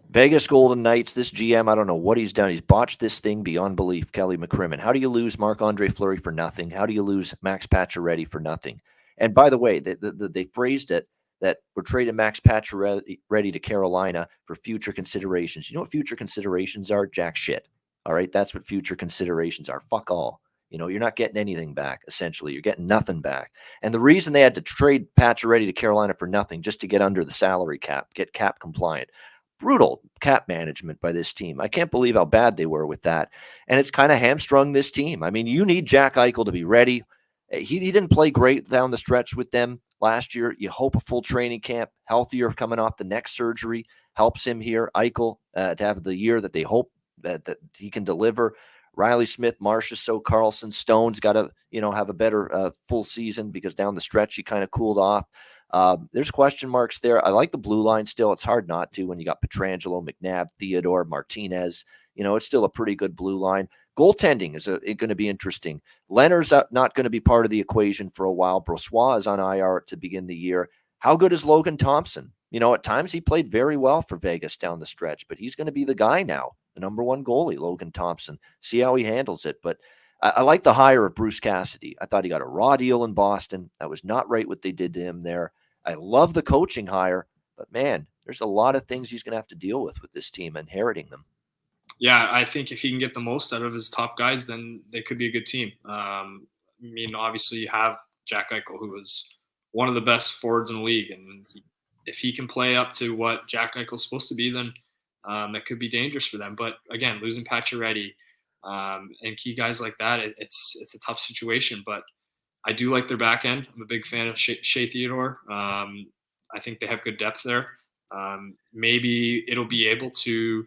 Vegas Golden Knights, this GM, I don't know what he's done. He's botched this thing beyond belief, Kelly McCrimmon. How do you lose Marc-Andre Fleury for nothing? How do you lose Max Pacioretty for nothing? And by the way, they phrased it that we're trading Max Pacioretty to Carolina for future considerations. You know what future considerations are? Jack shit. All right, that's what future considerations are. Fuck all. You're not getting anything back, essentially. You're getting nothing back. And the reason they had to trade Pacioretty to Carolina for nothing, just to get under the salary cap, get cap compliant. Brutal cap management by this team. I can't believe how bad they were with that. And it's kind of hamstrung this team. I mean, you need Jack Eichel to be ready. He didn't play great down the stretch with them last year. You hope a full training camp, healthier coming off the neck surgery, helps him here. Eichel to have the year that they hope that he can deliver. Riley Smith, Marchessault, Carlson, Stone's got to have a better full season, because down the stretch he kind of cooled off. There's question marks there. I like the blue line still. It's hard not to when you got Pietrangelo, McNabb, Theodore, Martinez. It's still a pretty good blue line. Goaltending is going to be interesting. Leonard's not going to be part of the equation for a while. Brossoit is on IR to begin the year. How good is Logan Thompson? At times he played very well for Vegas down the stretch, but he's going to be the guy now, the number one goalie, Logan Thompson. See how he handles it. But I like the hire of Bruce Cassidy. I thought he got a raw deal in Boston. That was not right what they did to him there. I love the coaching hire, but man, there's a lot of things he's going to have to deal with this team, inheriting them. Yeah, I think if he can get the most out of his top guys, then they could be a good team. Obviously you have Jack Eichel, who is one of the best forwards in the league. And if he can play up to what Jack Eichel's supposed to be, then that could be dangerous for them. But again, losing Pacioretty and key guys like that, it's a tough situation. But I do like their back end. I'm a big fan of Shea Theodore. I think they have good depth there. Maybe it'll be able to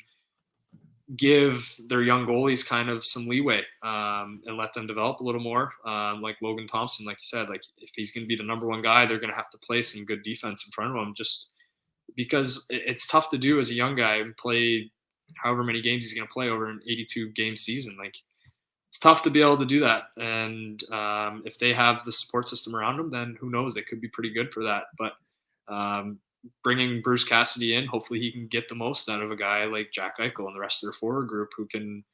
give their young goalies kind of some leeway and let them develop a little more. Like Logan Thompson, like you said, like if he's going to be the number one guy, they're going to have to play some good defense in front of him, just because it's tough to do as a young guy and play however many games he's going to play over an 82 game season. Like it's tough to be able to do that. And if they have the support system around them, then who knows, they could be pretty good for that. But bringing Bruce Cassidy in, hopefully he can get the most out of a guy like Jack Eichel and the rest of their forward group, who can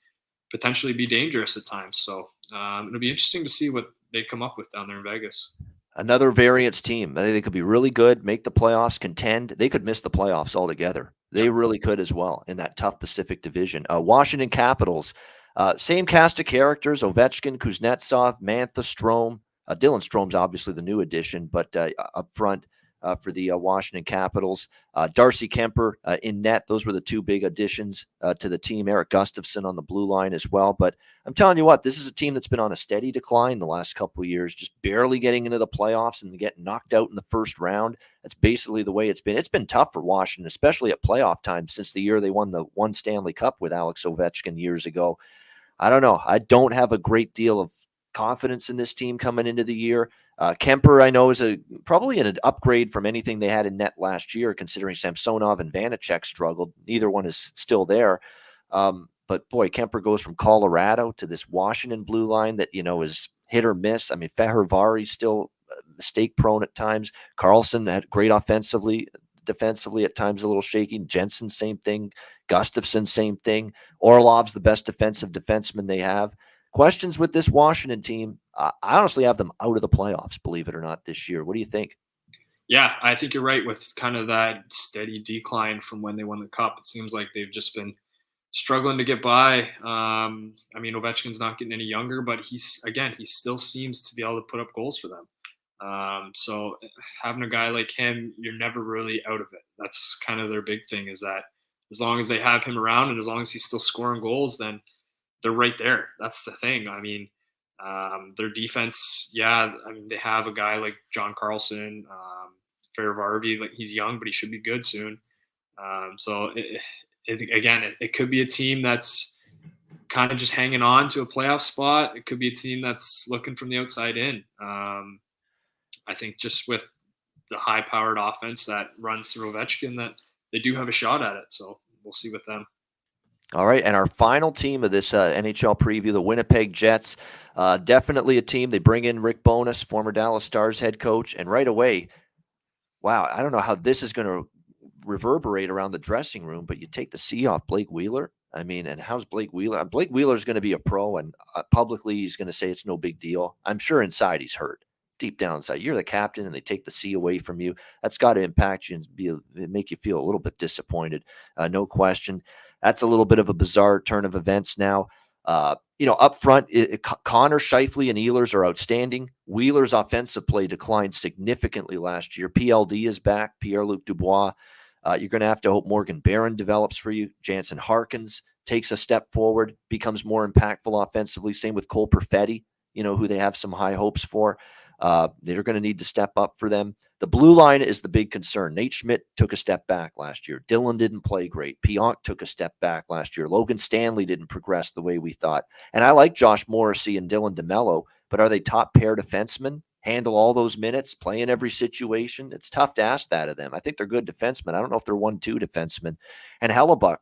potentially be dangerous at times. So it'll be interesting to see what they come up with down there in Vegas. Another variance team. They could be really good, make the playoffs, contend. They could miss the playoffs altogether. They really could as well in that tough Pacific Division. Washington Capitals, same cast of characters: Ovechkin, Kuznetsov, Mantha, Strome. Dylan Strome's obviously the new addition, but up front for the Washington Capitals, Darcy Kemper in net. Those were the two big additions to the team. Eric Gustafsson on the blue line as well. But I'm telling you what, this is a team that's been on a steady decline the last couple of years, just barely getting into the playoffs and getting knocked out in the first round. That's basically the way it's been. It's been tough for Washington, especially at playoff time, since the year they won the one Stanley Cup with Alex Ovechkin years ago. I don't know. I don't have a great deal of confidence in this team coming into the year. Kemper, I know, is probably an upgrade from anything they had in net last year, considering Samsonov and Vanacek struggled. Neither one is still there. But boy, Kemper goes from Colorado to this Washington blue line that, is hit or miss. I mean, Fehervari's still mistake prone at times. Carlson had great offensively, defensively at times a little shaky. Jensen, same thing. Gustafsson, same thing. Orlov's the best defensive defenseman they have. Questions with this Washington team. I honestly have them out of the playoffs, believe it or not, this year. What do you think? Yeah, I think you're right with kind of that steady decline from when they won the cup. It seems like they've just been struggling to get by. I mean, Ovechkin's not getting any younger, but he still seems to be able to put up goals for them. So having a guy like him, you're never really out of it. That's kind of their big thing, is that as long as they have him around and as long as he's still scoring goals, then they're right there. That's the thing. I mean, their defense, they have a guy like John Carlson, Faravarvi, like he's young, but he should be good soon. It could be a team that's kind of just hanging on to a playoff spot. It could be a team that's looking from the outside in. I think just with the high-powered offense that runs through Ovechkin, that they do have a shot at it. So we'll see with them. All right, and our final team of this NHL preview, the Winnipeg Jets, definitely a team. They bring in Rick Bowness, former Dallas Stars head coach, and right away, wow, I don't know how this is going to reverberate around the dressing room, but you take the C off Blake Wheeler. I mean, and how's Blake Wheeler? Blake Wheeler is going to be a pro, and publicly he's going to say it's no big deal. I'm sure inside he's hurt. Deep down inside, you're the captain, and they take the C away from you. That's got to impact you and make you feel a little bit disappointed, no question. That's a little bit of a bizarre turn of events now. Up front, Connor, Scheifele, and Ehlers are outstanding. Wheeler's offensive play declined significantly last year. PLD is back, Pierre-Luc Dubois. You're going to have to hope Morgan Barron develops for you. Jansen Harkins takes a step forward, becomes more impactful offensively. Same with Cole Perfetti, who they have some high hopes for. They're going to need to step up for them. The blue line is the big concern. Nate Schmidt took a step back last year. Dillon didn't play great. Pionk took a step back last year. Logan Stanley didn't progress the way we thought. And I like Josh Morrissey and Dylan DeMello, but are they top pair defensemen? Handle all those minutes, play in every situation? It's tough to ask that of them. I think they're good defensemen. I don't know if they're 1-2 defensemen. And Hellebuck,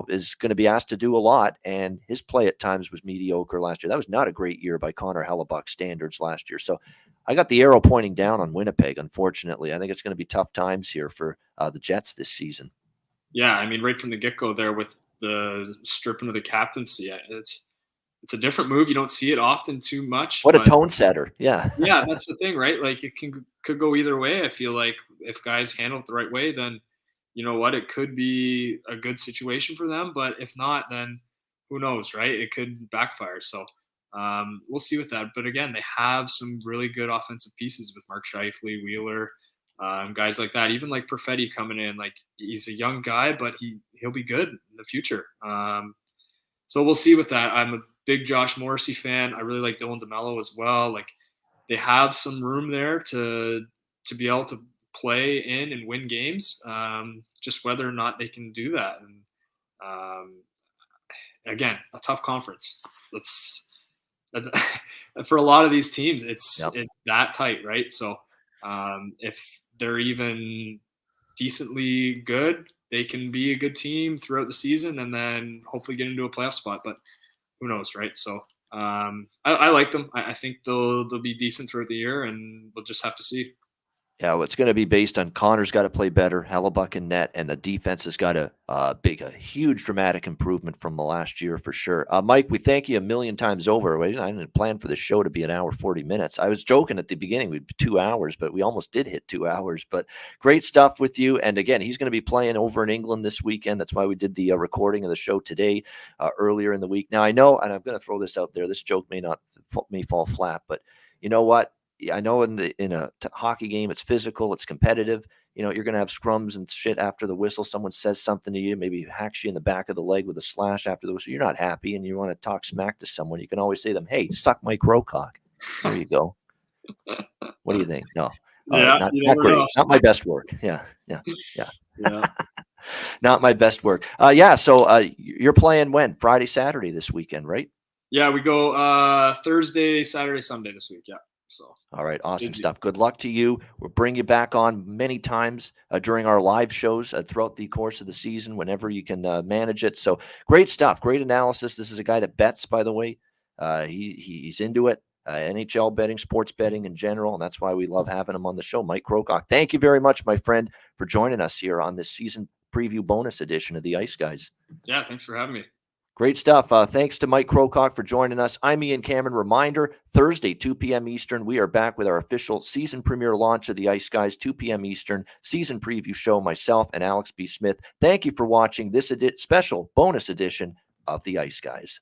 is going to be asked to do a lot, and his play at times was mediocre last year. That was not a great year by Connor Hellebuck standards last year. So I got the arrow pointing down on Winnipeg, unfortunately. I think it's going to be tough times here for the Jets this season. Yeah, I mean, right from the get-go there with the stripping of the captaincy, it's a different move. You don't see it often too much. What a tone setter. Yeah. Yeah, that's the thing, right? Like it could go either way. I feel like if guys handle it the right way, then you know what? It could be a good situation for them. But if not, then who knows, right? It could backfire. So we'll see with that. But again, they have some really good offensive pieces with Mark Scheifele, Wheeler, guys like that. Even like Perfetti coming in, like he's a young guy, but he'll be good in the future. So we'll see with that. I'm a big Josh Morrissey fan. I really like Dylan DeMello as well. Like they have some room there to be able to play in and win games. Just whether or not they can do that. And again, a tough conference. For a lot of these teams, it's that tight, right? So if they're even decently good, they can be a good team throughout the season and then hopefully get into a playoff spot. But who knows, right? So I like them. I think they'll be decent throughout the year, and we'll just have to see. Yeah, well, it's going to be based on Connor's got to play better, Hellebuck and net, and the defense has got a huge dramatic improvement from the last year for sure. Mike, we thank you a million times over. I didn't plan for the show to be an hour, 40 minutes. I was joking at the beginning we'd be 2 hours, but we almost did hit 2 hours. But great stuff with you. And again, he's going to be playing over in England this weekend. That's why we did the recording of the show today, earlier in the week. Now, I know, and I'm going to throw this out there, this joke may fall flat, but you know what? I know in a hockey game, it's physical, it's competitive. You're going to have scrums and shit after the whistle. Someone says something to you, maybe hacks you in the back of the leg with a slash after the whistle. You're not happy and you want to talk smack to someone. You can always say to them, hey, suck my Crocock. There you go. What do you think? No. Yeah, not great. Not my best work. Yeah. Not my best work. So you're playing when? Friday, Saturday this weekend, right? Yeah, we go Thursday, Saturday, Sunday this week. Yeah. So, all right, awesome stuff. Good luck to you. We'll bring you back on many times during our live shows throughout the course of the season, whenever you can manage it. So great stuff, great analysis. This is a guy that bets, by the way. He's into it, NHL betting, sports betting in general, and that's why we love having him on the show. Mike Crocock, thank you very much, my friend, for joining us here on this season preview bonus edition of the Ice Guys. Yeah, thanks for having me. Great stuff. Thanks to Mike Crocock for joining us. I'm Ian Cameron. Reminder, Thursday, 2 p.m. Eastern, we are back with our official season premiere launch of the Ice Guys, 2 p.m. Eastern, season preview show, myself and Alex B. Smith. Thank you for watching this special bonus edition of the Ice Guys.